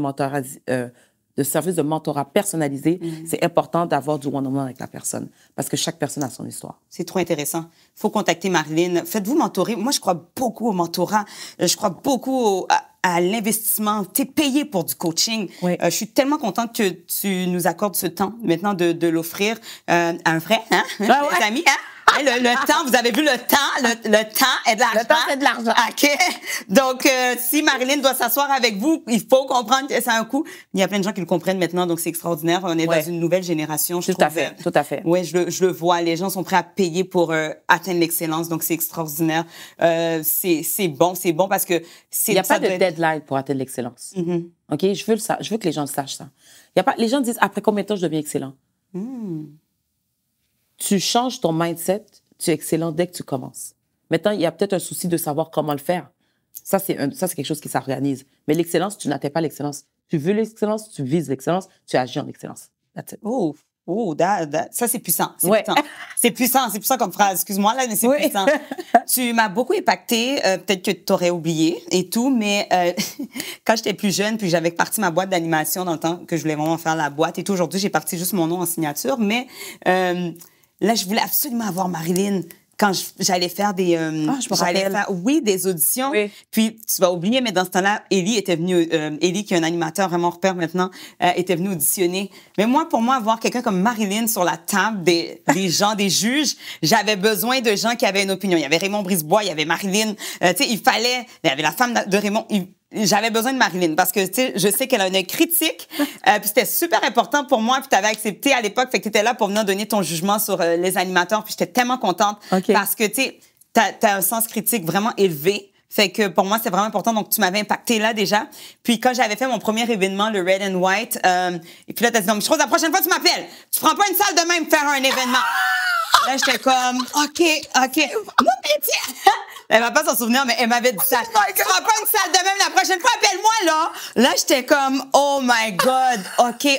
mentorat personnalisé, c'est important d'avoir du one-on-one avec la personne parce que chaque personne a son histoire. C'est trop intéressant. Il faut contacter Marilyn. Faites-vous mentorer. Moi, je crois beaucoup au mentorat. Je crois beaucoup à l'investissement. Tu es payé pour du coaching. Oui. Je suis tellement contente que tu nous accordes ce temps maintenant de l'offrir à un vrai, hein? Ah ouais. Les amis, hein? Hey, le temps, vous avez vu le temps? Le temps est de l'argent. Le temps, c'est de l'argent. OK. Donc, si Marilyn doit s'asseoir avec vous, il faut comprendre que ça a un coût. Il y a plein de gens qui le comprennent maintenant, donc c'est extraordinaire. On est dans une nouvelle génération, je trouve. Tout à fait. Oui, je le vois. Les gens sont prêts à payer pour atteindre l'excellence, donc c'est extraordinaire. C'est bon parce que il n'y a pas de deadline pour atteindre l'excellence. OK? Je veux que les gens sachent ça. Les gens disent, après combien de temps je deviens excellent? Tu changes ton mindset, tu es excellent dès que tu commences. Maintenant, il y a peut-être un souci de savoir comment le faire. Ça, c'est quelque chose qui s'organise. Mais l'excellence, tu n'atteins pas l'excellence. Tu veux l'excellence, tu vises l'excellence, tu agis en excellence. That's it. Ça, c'est puissant. C'est puissant comme phrase. Excuse-moi, là, mais c'est puissant. Tu m'as beaucoup impacté. Peut-être que tu aurais oublié et tout, mais quand j'étais plus jeune, puis j'avais parti ma boîte d'animation dans le temps que je voulais vraiment faire la boîte et tout. Aujourd'hui, j'ai parti juste mon nom en signature, mais là, je voulais absolument avoir Marilyn quand j'allais faire des des auditions. Oui. Puis tu vas oublier, mais dans ce temps-là, Élie était venue, Élie qui est un animateur vraiment repère maintenant, était venue auditionner. Mais pour moi, avoir quelqu'un comme Marilyn sur la table des gens, des juges, j'avais besoin de gens qui avaient une opinion. Il y avait Raymond Brisebois, il y avait Marilyn. Tu sais, il y avait la femme de Raymond. J'avais besoin de Marilyn parce que, tu sais, je sais qu'elle a un œil critique. Puis c'était super important pour moi. Puis tu avais accepté à l'époque. Fait que tu étais là pour venir donner ton jugement sur les animateurs. Puis j'étais tellement contente parce que, tu sais, t'as un sens critique vraiment élevé. Fait que pour moi, c'est vraiment important. Donc, tu m'avais impacté là déjà. Puis quand j'avais fait mon premier événement, le Red and White, et puis là, t'as dit, non, mais je crois que la prochaine fois, tu m'appelles. Tu prends pas une salle de même pour faire un événement. Là, j'étais comme, OK. Mon métier. Elle va pas s'en souvenir, mais elle m'avait dit ça. Tu prends pas une salle de même la prochaine fois, appelle-moi, là. Là, j'étais comme, oh my God.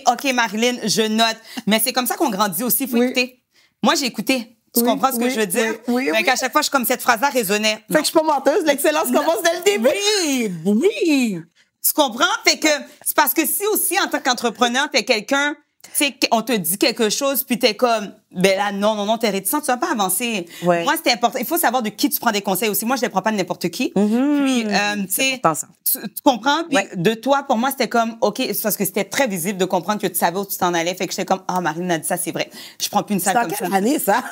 OK, Marilyn, je note. Mais c'est comme ça qu'on grandit aussi. Il faut écouter. Moi, j'ai écouté. Tu comprends ce que je veux dire? Oui. À chaque fois, je suis comme cette phrase-là résonnait. Fait que je suis pas menteuse, l'excellence commence dès le début. Oui. Tu comprends? Fait que c'est parce que si aussi, en tant qu'entrepreneur, t'es quelqu'un, tu sais, on te dit quelque chose, puis t'es comme, ben là, non, t'es réticent, tu vas pas avancer. Ouais. Moi, c'était important. Il faut savoir de qui tu prends des conseils aussi. Moi, je les prends pas de n'importe qui. Puis, tu sais, tu comprends? Puis, de toi, pour moi, c'était comme, OK, c'est parce que c'était très visible de comprendre que tu savais où tu t'en allais. Fait que j'étais comme, Marilyn a dit ça, c'est vrai. Je prends plus une salle comme ça. C'est quelle année, ça?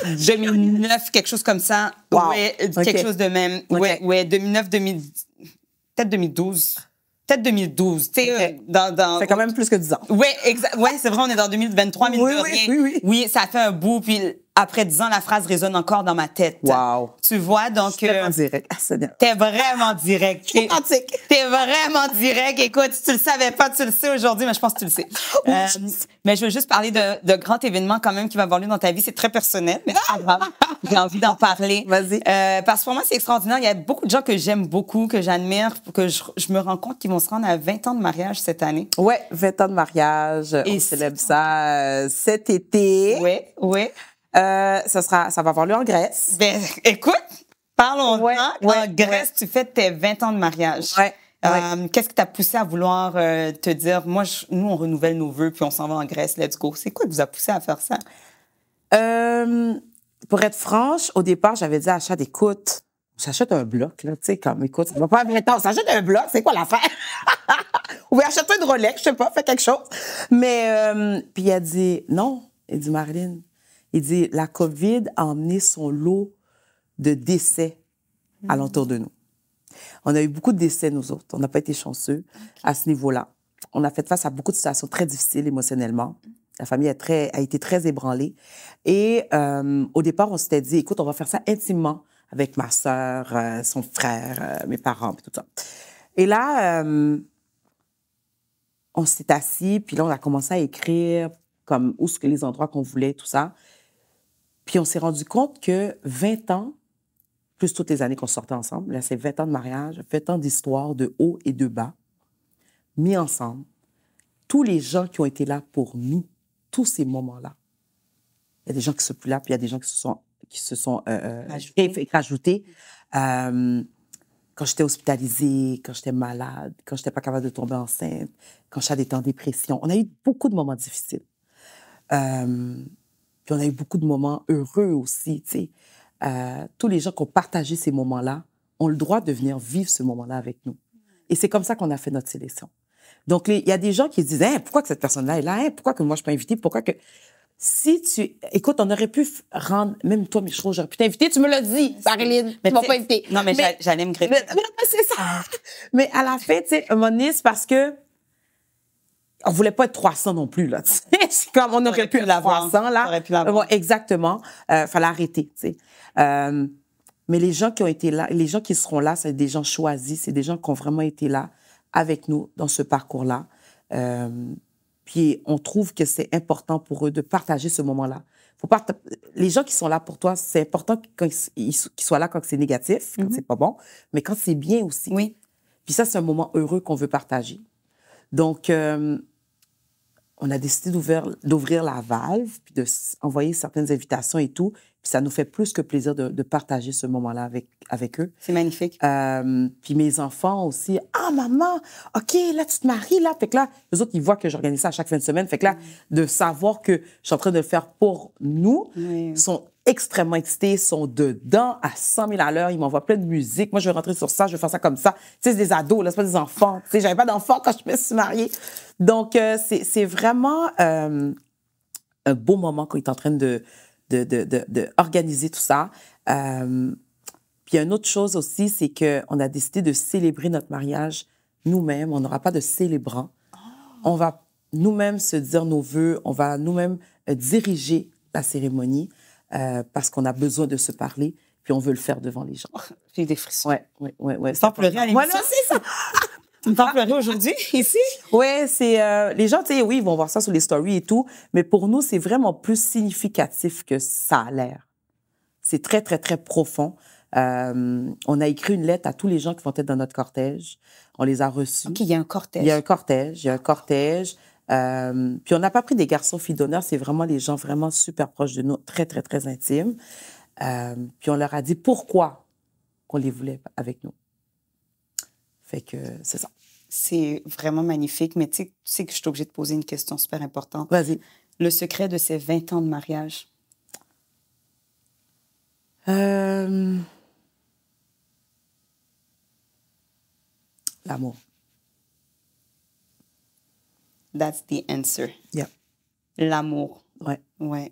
2009, quelque chose comme ça. Wow. Ouais, quelque chose de même. Okay. Ouais, 2009, peut-être 2012. Peut-être 2012, tu sais, C'est quand même plus que 10 ans. Oui, exact. Ouais, c'est vrai, on est dans 2023, mais oui, ça fait un bout, puis après 10 ans, la phrase résonne encore dans ma tête. Wow. Tu vois, donc... T'es vraiment direct. T'es vraiment direct. Authentique. T'es vraiment direct. Écoute, si tu le savais pas, tu le sais aujourd'hui, mais je pense que tu le sais. Mais je veux juste parler de grands événements quand même qui vont avoir lieu dans ta vie. C'est très personnel, mais c'est pas grave. J'ai envie d'en parler. Vas-y. Parce que pour moi, c'est extraordinaire. Il y a beaucoup de gens que j'aime beaucoup, que j'admire, que je me rends compte qu'ils vont se rendre à 20 ans de mariage cette année. Ouais, 20 ans de mariage. Et on célèbre ça cet été. Oui. Ça va avoir lieu en Grèce. Ben, écoute, parlons-en. En Grèce, tu fais tes 20 ans de mariage. Ouais. Qu'est-ce qui t'a poussé à vouloir te dire, nous, on renouvelle nos vœux, puis on s'en va en Grèce, let's go. C'est quoi qui vous a poussé à faire ça? Pour être franche, au départ, j'avais dit à Achad, écoute, j'achète un bloc, là, tu sais, comme, écoute, ça va pas 20 ans, j'achète un bloc, c'est quoi l'affaire? Ou bien acheter une Rolex, je sais pas, fais quelque chose. Mais, puis il a dit, non, il dit, Marilyn, il dit, la COVID a emmené son lot de décès alentour de nous. On a eu beaucoup de décès, nous autres. On n'a pas été chanceux à ce niveau-là. On a fait face à beaucoup de situations très difficiles émotionnellement. La famille a été très ébranlée. Et au départ, on s'était dit, écoute, on va faire ça intimement avec ma sœur, son frère, mes parents, puis tout ça. Et là, on s'est assis, puis là, on a commencé à écrire comme où ce que les endroits qu'on voulait, tout ça. Puis on s'est rendu compte que 20 ans, plus toutes les années qu'on sortait ensemble, là, c'est 20 ans de mariage, 20 ans d'histoire de haut et de bas, mis ensemble. Tous les gens qui ont été là pour nous, tous ces moments-là. Il y a des gens qui sont plus là, puis il y a des gens qui se sont rajoutés. Quand j'étais hospitalisée, quand j'étais malade, quand j'étais pas capable de tomber enceinte, quand j'étais en dépression. On a eu beaucoup de moments difficiles. Puis on a eu beaucoup de moments heureux aussi, tu sais. Tous les gens qui ont partagé ces moments-là ont le droit de venir vivre ce moment-là avec nous. Et c'est comme ça qu'on a fait notre sélection. Donc, il y a des gens qui se disent, hein, pourquoi que cette personne-là est là? Hein, pourquoi que moi, je suis pas invitée? Pourquoi que... Si tu... Écoute, on aurait pu rendre... Même toi, Michel, j'aurais pu t'inviter. Tu me l'as dit, Marilyn. Tu m'as pas invité. Non, mais j'allais me greffer. Mais c'est ça. Mais à la fin, tu sais, un moment donné, c'est parce que on voulait pas être 300 non plus, là. C'est comme on aurait pu être 300, là. On aurait pu l'avoir. Bon, exactement. Fallait arrêter, tu sais. Mais les gens qui ont été là, les gens qui seront là, c'est des gens choisis, c'est des gens qui ont vraiment été là avec nous dans ce parcours-là. Puis on trouve que c'est important pour eux de partager ce moment-là. Les gens qui sont là pour toi, c'est important qu'ils soient là quand c'est négatif, quand c'est pas bon, mais quand c'est bien aussi. Oui. Puis ça, c'est un moment heureux qu'on veut partager. Donc, on a décidé d'ouvrir la valve, puis d'envoyer certaines invitations et tout. Puis ça nous fait plus que plaisir de partager ce moment-là avec eux. C'est magnifique. Puis mes enfants aussi. « Ah, maman, OK, là, tu te maries, là. » Fait que là, eux autres, ils voient que j'organise ça à chaque fin de semaine. Fait que là, de savoir que je suis en train de le faire pour nous, sont extrêmement excités, sont dedans à 100 000 à l'heure. Ils m'envoient plein de musique. Moi, je vais rentrer sur ça, je vais faire ça comme ça. Tu sais, c'est des ados, là, c'est pas des enfants. Tu sais, j'avais pas d'enfants quand je me suis mariée. Donc, c'est vraiment un beau moment qu'on est en train de organiser tout ça. Puis, une autre chose aussi, c'est qu'on a décidé de célébrer notre mariage nous-mêmes. On n'aura pas de célébrant. On va nous-mêmes se dire nos vœux. On va nous-mêmes diriger la cérémonie parce qu'on a besoin de se parler. Puis, on veut le faire devant les gens. J'ai des frissons. Ouais. Sans pleurer à l'émission. Voilà, c'est ça. Tu me fais pleurer aujourd'hui, ici? Oui, c'est... les gens, tu sais, oui, ils vont voir ça sur les stories et tout, mais pour nous, c'est vraiment plus significatif que ça a l'air. C'est très, très, très profond. On a écrit une lettre à tous les gens qui vont être dans notre cortège. On les a reçus. OK, il y a un cortège. Il y a un cortège. Puis on n'a pas pris des garçons filles d'honneur, c'est vraiment les gens vraiment super proches de nous, très, très, très intimes. Puis on leur a dit pourquoi qu'on les voulait avec nous. Fait que c'est ça. C'est vraiment magnifique, mais tu sais que je suis obligée de poser une question super importante. Vas-y. Le secret de ces 20 ans de mariage? L'amour. That's the answer. Yeah. L'amour. Ouais.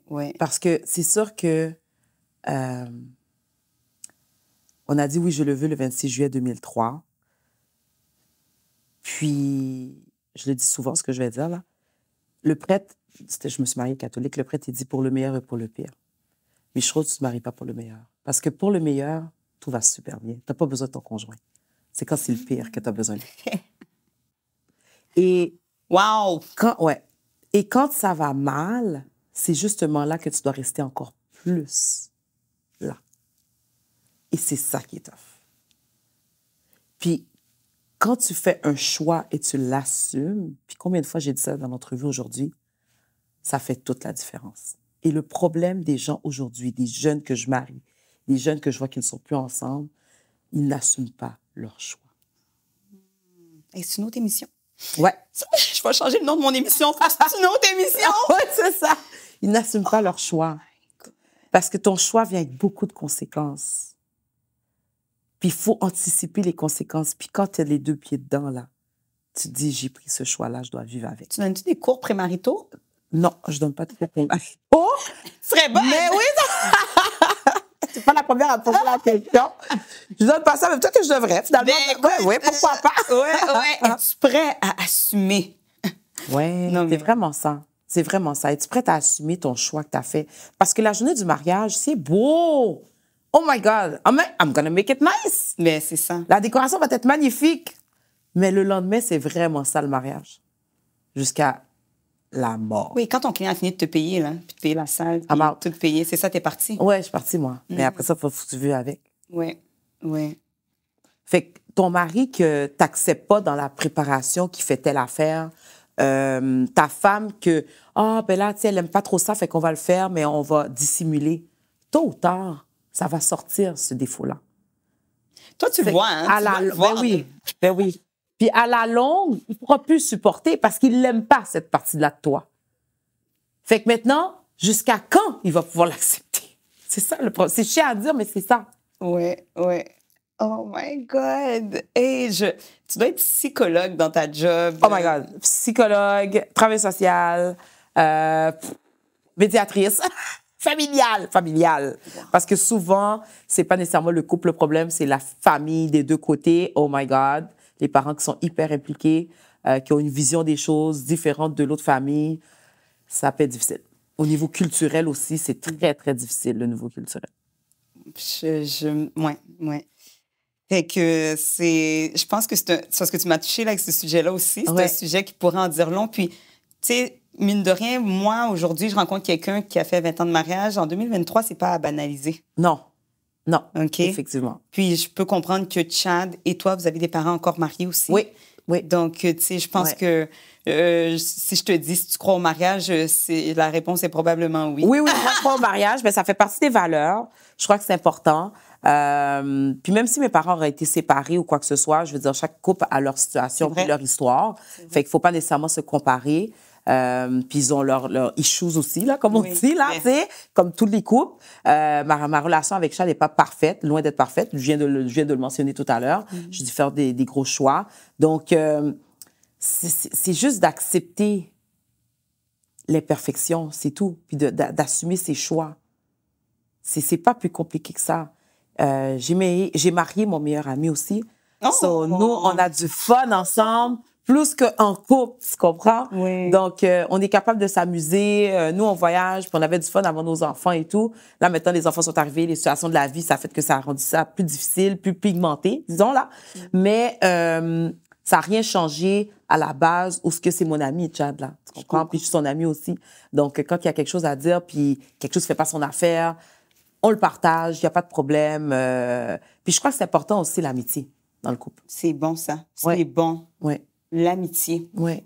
Ouais. Parce que c'est sûr que on a dit oui, je le veux le 26 juillet 2003. Puis, je le dis souvent, ce que je vais dire, là. Le prêtre, je me suis mariée catholique, le prêtre, il dit pour le meilleur et pour le pire. Mais je trouve que tu ne te maries pas pour le meilleur. Parce que pour le meilleur, tout va super bien. Tu n'as pas besoin de ton conjoint. C'est quand c'est le pire que tu as besoin de lui. Et... Wow! Et quand ça va mal, c'est justement là que tu dois rester encore plus là. Et c'est ça qui est tough. Puis, quand tu fais un choix et tu l'assumes, puis combien de fois j'ai dit ça dans l'entrevue aujourd'hui, ça fait toute la différence. Et le problème des gens aujourd'hui, des jeunes que je marie, des jeunes que je vois qui ne sont plus ensemble, ils n'assument pas leur choix. Et c'est une autre émission? Ouais. Je vais changer le nom de mon émission. C'est une autre émission? Ouais, c'est ça. Ils n'assument pas leur choix. Parce que ton choix vient avec beaucoup de conséquences. Puis il faut anticiper les conséquences. Puis quand tu as les deux pieds dedans, là, tu te dis, j'ai pris ce choix-là, je dois vivre avec. Tu donnes-tu des cours prémaritaux? Non, je donne pas de cours prémaritaux. Oh! Serait bon! Mais oui! C'est pas la première à poser la question. Je donne pas ça, mais peut-être que je devrais, finalement. Oui, pourquoi pas? Ouais. Es-tu prêt à assumer? Oui, c'est vraiment ça. C'est vraiment ça. Es-tu prête à assumer ton choix que tu as fait? Parce que la journée du mariage, c'est beau! Oh my God, I'm gonna make it nice. Mais c'est ça. La décoration va être magnifique. Mais le lendemain, c'est vraiment ça, le mariage. Jusqu'à la mort. Oui, quand ton client a fini de te payer, là, puis de payer la salle, puis tout payer, c'est ça, t'es parti? Ouais, je suis partie, moi. Mais après ça, il faut que tu veux avec. Oui, oui. Fait que ton mari que t'acceptes pas dans la préparation, qui fait telle affaire, ta femme que, ben là, tu sais, elle aime pas trop ça, fait qu'on va le faire, mais on va dissimuler. Tôt ou tard, ça va sortir, ce défaut-là. Toi, tu le vois, hein? Ben oui. Puis à la longue, il ne pourra plus supporter parce qu'il n'aime pas cette partie-là de toi. Fait que maintenant, jusqu'à quand il va pouvoir l'accepter? C'est ça le problème. C'est chiant à dire, mais c'est ça. Oui, oui. Oh my God! Hey, tu dois être psychologue dans ta job. Oh my God! Psychologue, travail social, médiatrice, familiale. Parce que souvent, c'est pas nécessairement le couple le problème, c'est la famille des deux côtés. Oh my God! Les parents qui sont hyper impliqués, qui ont une vision des choses différente de l'autre famille, ça peut être difficile. Au niveau culturel aussi, c'est très, très difficile, le niveau culturel. Ouais. Fait que je pense que c'est parce que tu m'as touché là, avec ce sujet-là aussi. C'est un sujet qui pourrait en dire long. Puis, tu sais, mine de rien, moi, aujourd'hui, je rencontre quelqu'un qui a fait 20 ans de mariage. En 2023, c'est pas à banaliser. Non, OK. Effectivement. Puis, je peux comprendre que Chad et toi, vous avez des parents encore mariés aussi. Oui. Donc, tu sais, je pense que si je te dis si tu crois au mariage, la réponse est probablement oui. Oui, je crois au mariage, mais ça fait partie des valeurs. Je crois que c'est important. Puis même si mes parents auraient été séparés ou quoi que ce soit, je veux dire, chaque couple a leur situation puis leur histoire. Fait qu'il faut pas nécessairement se comparer. Puis ils ont leurs issues aussi, là, comme on dit, là, tu sais, comme tous les couples. Ma relation avec Chad n'est pas parfaite, loin d'être parfaite. Je viens de le mentionner tout à l'heure. J'ai dû faire des gros choix. Donc, c'est juste d'accepter l'imperfection, c'est tout. Puis d'assumer ses choix. C'est pas plus compliqué que ça. J'ai marié mon meilleur ami aussi. So, nous, on a du fun ensemble. Plus qu'en couple, tu comprends? Oui. Donc, on est capable de s'amuser. Nous, on voyage, puis on avait du fun avant nos enfants et tout. Là, maintenant, les enfants sont arrivés, les situations de la vie, ça fait que ça a rendu ça plus difficile, plus pigmenté, disons là. Mais ça n'a rien changé à la base où ce que c'est mon ami, Chad, là. Tu comprends? Puis je suis son ami aussi. Donc, quand il y a quelque chose à dire, puis quelque chose ne fait pas son affaire, on le partage, il n'y a pas de problème. Puis je crois que c'est important aussi, l'amitié dans le couple. C'est bon, ça. C'est bon. Oui. L'amitié. Oui.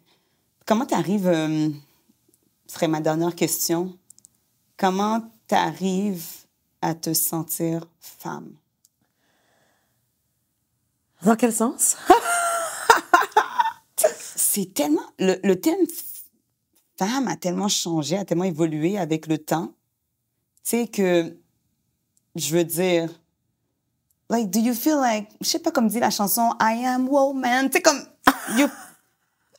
Comment tu arrives, ce serait ma dernière question, comment tu arrives à te sentir femme? Dans quel sens? C'est tellement... Le thème femme a tellement changé, a tellement évolué avec le temps. Tu sais que, je veux dire, like, do you feel like, je sais pas comme dit la chanson, I am woman, tu sais comme...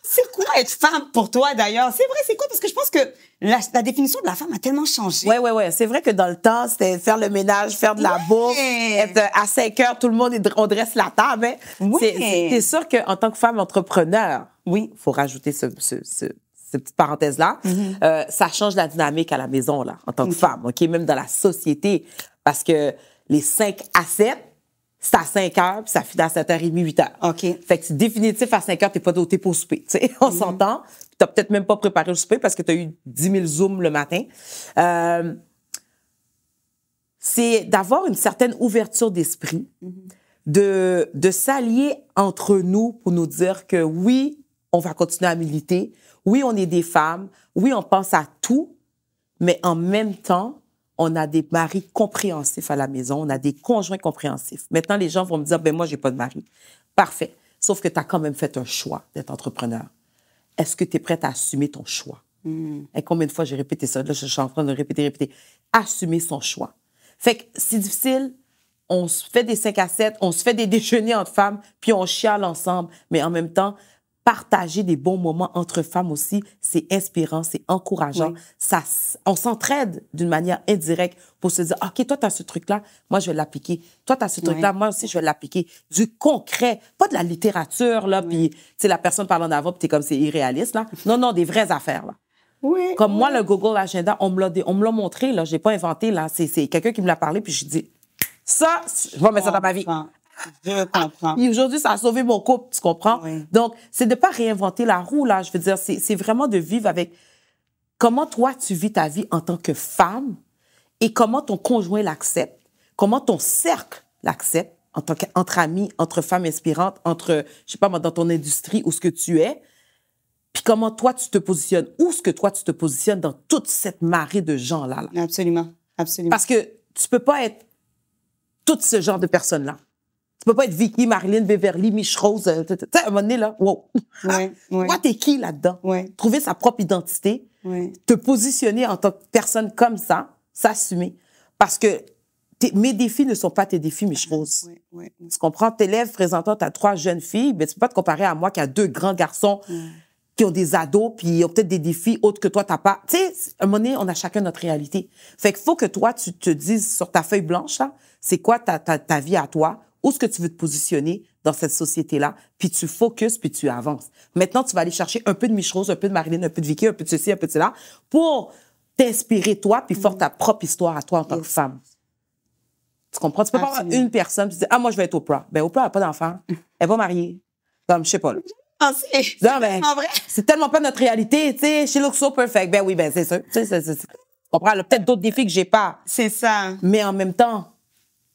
C'est quoi être femme pour toi, d'ailleurs? C'est vrai, c'est quoi? Parce que je pense que la définition de la femme a tellement changé. Oui. C'est vrai que dans le temps, c'était faire le ménage, faire de la bouffe, être à 5 heures, tout le monde, on dresse la table. Hein? Oui. C'est sûr qu'en tant que femme entrepreneur, il faut rajouter cette petite parenthèse-là, ça change la dynamique à la maison, là, en tant que femme, OK? Même dans la société. Parce que les 5 à 7, c'est à 5 heures, puis ça finit à 7h30, 8h. OK. Fait que c'est définitif, à 5 heures, t'es pas au souper. Tu sais, on s'entend. Puis t'as peut-être même pas préparé le souper parce que t'as eu 10 000 Zooms le matin. C'est d'avoir une certaine ouverture d'esprit, de s'allier entre nous pour nous dire que oui, on va continuer à militer. Oui, on est des femmes. Oui, on pense à tout. Mais en même temps, on a des maris compréhensifs à la maison, on a des conjoints compréhensifs. Maintenant, les gens vont me dire, ben moi, j'ai pas de mari. Parfait. Sauf que tu as quand même fait un choix d'être entrepreneur. Est-ce que tu es prête à assumer ton choix? Et combien de fois j'ai répété ça? Là, je suis en train de répéter. Assumer son choix. Fait que c'est difficile. On se fait des 5 à 7, on se fait des déjeuners entre femmes, puis on chiale ensemble. Mais en même temps, partager des bons moments entre femmes aussi, c'est inspirant, c'est encourageant. Oui. On s'entraide d'une manière indirecte pour se dire, OK, toi, tu as ce truc-là, moi, je vais l'appliquer. Toi, tu as ce truc-là, moi aussi, je vais l'appliquer. Du concret, pas de la littérature, là, puis, tu sais, la personne parle en avant, puis t'es comme, c'est irréaliste, là. Non, des vraies affaires, là. Oui. Comme moi, le Google Agenda, on me l'a montré, là, je l'ai pas inventé, là. C'est quelqu'un qui me l'a parlé, puis je dis, ça, je vais mettre ça dans ma vie. Je comprends. Et aujourd'hui, ça a sauvé mon couple, tu comprends? Oui. Donc, c'est de pas réinventer la roue, là. Je veux dire, c'est vraiment de vivre avec comment toi, tu vis ta vie en tant que femme et comment ton conjoint l'accepte, comment ton cercle l'accepte entre amis, entre femmes inspirantes, entre, je sais pas moi, dans ton industrie, où ce que tu es, puis comment toi, tu te positionnes, où est-ce que toi, tu te positionnes dans toute cette marée de gens-là. Là. Absolument, absolument. Parce que tu peux pas être tout ce genre de personnes-là. Tu peux pas être Vicky, Marilyn, Beverly, Mich Rose. Tu sais, à un moment donné, là, wow. Ouais, ouais. Toi, t'es qui là-dedans? Ouais. Trouver sa propre identité, Ouais. te positionner en tant que personne comme ça, s'assumer. Parce que mes défis ne sont pas tes défis, Mich Rose. Ouais, ouais, ouais. Tu comprends? T'élèves présentant, t'as 3 jeunes filles, mais tu peux pas te comparer à moi qui a 2 grands garçons qui ont des ados, puis ils ont peut-être des défis autres que toi, t'as pas. Tu sais, à un moment donné, on a chacun notre réalité. Fait qu'il faut que toi, tu te dises sur ta feuille blanche, là, c'est quoi ta vie à toi, où est-ce que tu veux te positionner dans cette société-là, puis tu focuses, puis tu avances. Maintenant, tu vas aller chercher un peu de Mich Rose, un peu de Marilyn, un peu de Vicky, un peu de ceci, un peu de cela, pour t'inspirer toi, puis faire ta propre histoire à toi en tant que femme. Tu comprends? Tu peux pas avoir une personne, puis tu dis, ah, moi, je vais être Oprah. Ben, Oprah n'a pas d'enfant. Elle est pas mariée. Comme, je sais pas, là. Non, ben, en vrai. c'est tellement pas notre réalité, tu sais. She looks so perfect. Ben oui, ben c'est ça. Tu sais, tu comprends? Elle a peut-être d'autres défis que j'ai pas. C'est ça. Mais en même temps,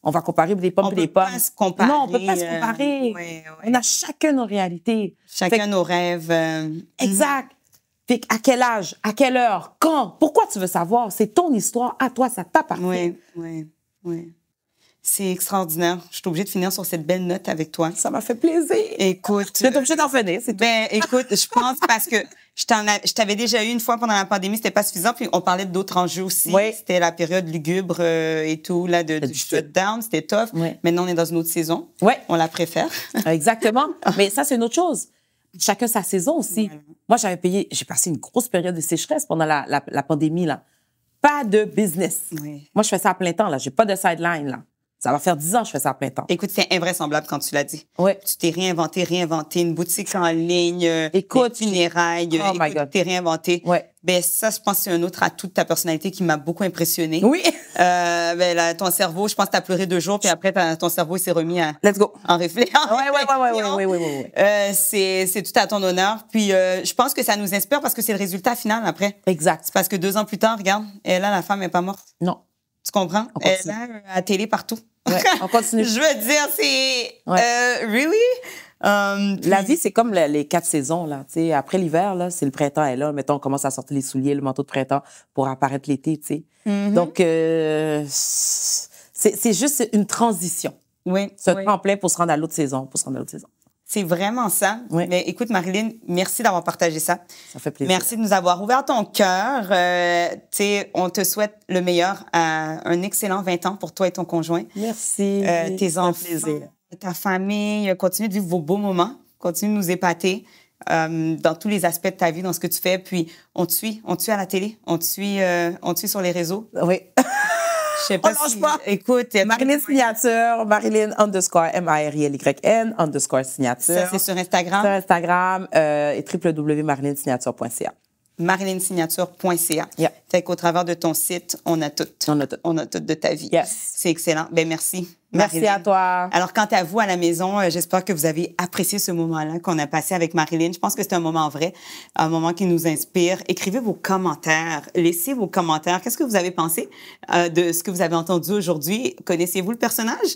on va comparer des pommes et des pommes. On peut pas se comparer. Non, on peut pas se comparer. Ouais. On a chacun nos réalités. Chacun nos rêves. Exact. Fait à quel âge, à quelle heure, quand, pourquoi tu veux savoir? C'est ton histoire à toi, ça t'appartient. Oui. C'est extraordinaire. Je suis obligée de finir sur cette belle note avec toi. Ça m'a fait plaisir. Écoute. Je suis obligée d'en finir, c'est tout. Ben, écoute, je pense parce que je t'avais déjà eu une fois pendant la pandémie, c'était pas suffisant. Puis on parlait d'autres enjeux aussi. Oui. C'était la période lugubre et tout, là, du shutdown. C'était tough. Oui. Maintenant, on est dans une autre saison. Oui. On la préfère. Exactement. Mais ça, c'est une autre chose. Chacun sa saison aussi. Voilà. Moi, j'ai passé une grosse période de sécheresse pendant la pandémie, là. Pas de business. Oui. Moi, je fais ça à plein temps, là. J'ai pas de sideline, là. Ça va faire 10 ans que je fais ça à plein temps. Écoute, c'est invraisemblable quand tu l'as dit. Ouais. Tu t'es réinventé, une boutique en ligne, Écoute, des funérailles. Oh my écoute, God. tu t'es réinventé. Ouais. Ben, ça, je pense que c'est un autre atout de ta personnalité qui m'a beaucoup impressionnée. Oui. Ben, là, ton cerveau, je pense que tu as pleuré 2 jours, puis après, ton cerveau, il s'est remis Let's go. en réflexion. Ouais. C'est tout à ton honneur. Puis, je pense que ça nous inspire parce que c'est le résultat final après. Exact. C'est parce que 2 ans plus tard, regarde, elle, là, la femme n'est pas morte. Non. Tu comprends? On Elle continue. est à la télé partout. Ouais, on continue. Je veux dire, c'est... really? La vie, c'est comme les 4 saisons, là. Tu sais, après l'hiver, là, c'est le printemps est là. Mettons, on commence à sortir les souliers, le manteau de printemps pour apparaître l'été, tu sais. Donc, c'est juste une transition. Oui. C'est un tremplin pour se rendre à l'autre saison, C'est vraiment ça. Oui. Mais écoute, Marilyn, merci d'avoir partagé ça. Ça fait plaisir. Merci de nous avoir ouvert ton cœur. Tu sais, on te souhaite le meilleur. Un excellent 20 ans pour toi et ton conjoint. Merci. Tes enfants, ta famille. Continue de vivre vos beaux moments. Continue de nous épater dans tous les aspects de ta vie, dans ce que tu fais. Puis, on te suit à la télé. On te suit sur les réseaux. Oui. Je sais pas On lâche pas. Écoute, Marilyn Signature, Marilyn _MARILYN _signature. Ça, c'est sur Instagram. Sur Instagram et www.marilynsignature.ca. marilynsignature.ca. Yeah. Fait qu'au travers de ton site, on a tout. On a tout de ta vie. Yes. C'est excellent. Ben merci. Merci Marilyn. à toi. Alors, quant à vous à la maison, j'espère que vous avez apprécié ce moment-là qu'on a passé avec Marilyn. Je pense que c'est un moment vrai, un moment qui nous inspire. Écrivez vos commentaires. Laissez vos commentaires. Qu'est-ce que vous avez pensé de ce que vous avez entendu aujourd'hui? Connaissez-vous le personnage?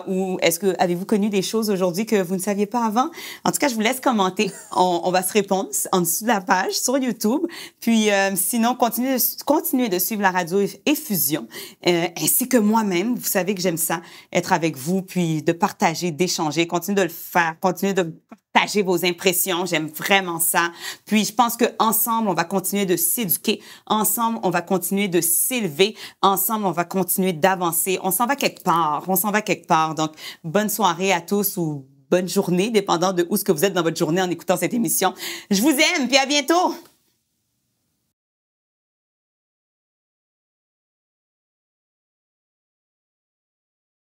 Ou avez-vous connu des choses aujourd'hui que vous ne saviez pas avant? En tout cas, je vous laisse commenter. On va se répondre en dessous de la page sur YouTube. Puis, sinon, continuez de suivre la radio Effusion, ainsi que moi-même. Vous savez que j'aime ça, être avec vous, puis de partager, d'échanger. Continuez de le faire. Continuez de partager vos impressions. J'aime vraiment ça. Puis, je pense qu'ensemble, on va continuer de s'éduquer. Ensemble, on va continuer de s'élever. Ensemble, on va continuer d'avancer. On s'en va quelque part. Donc, bonne soirée à tous ou bonne journée, dépendant de où ce que vous êtes dans votre journée en écoutant cette émission. Je vous aime, puis à bientôt!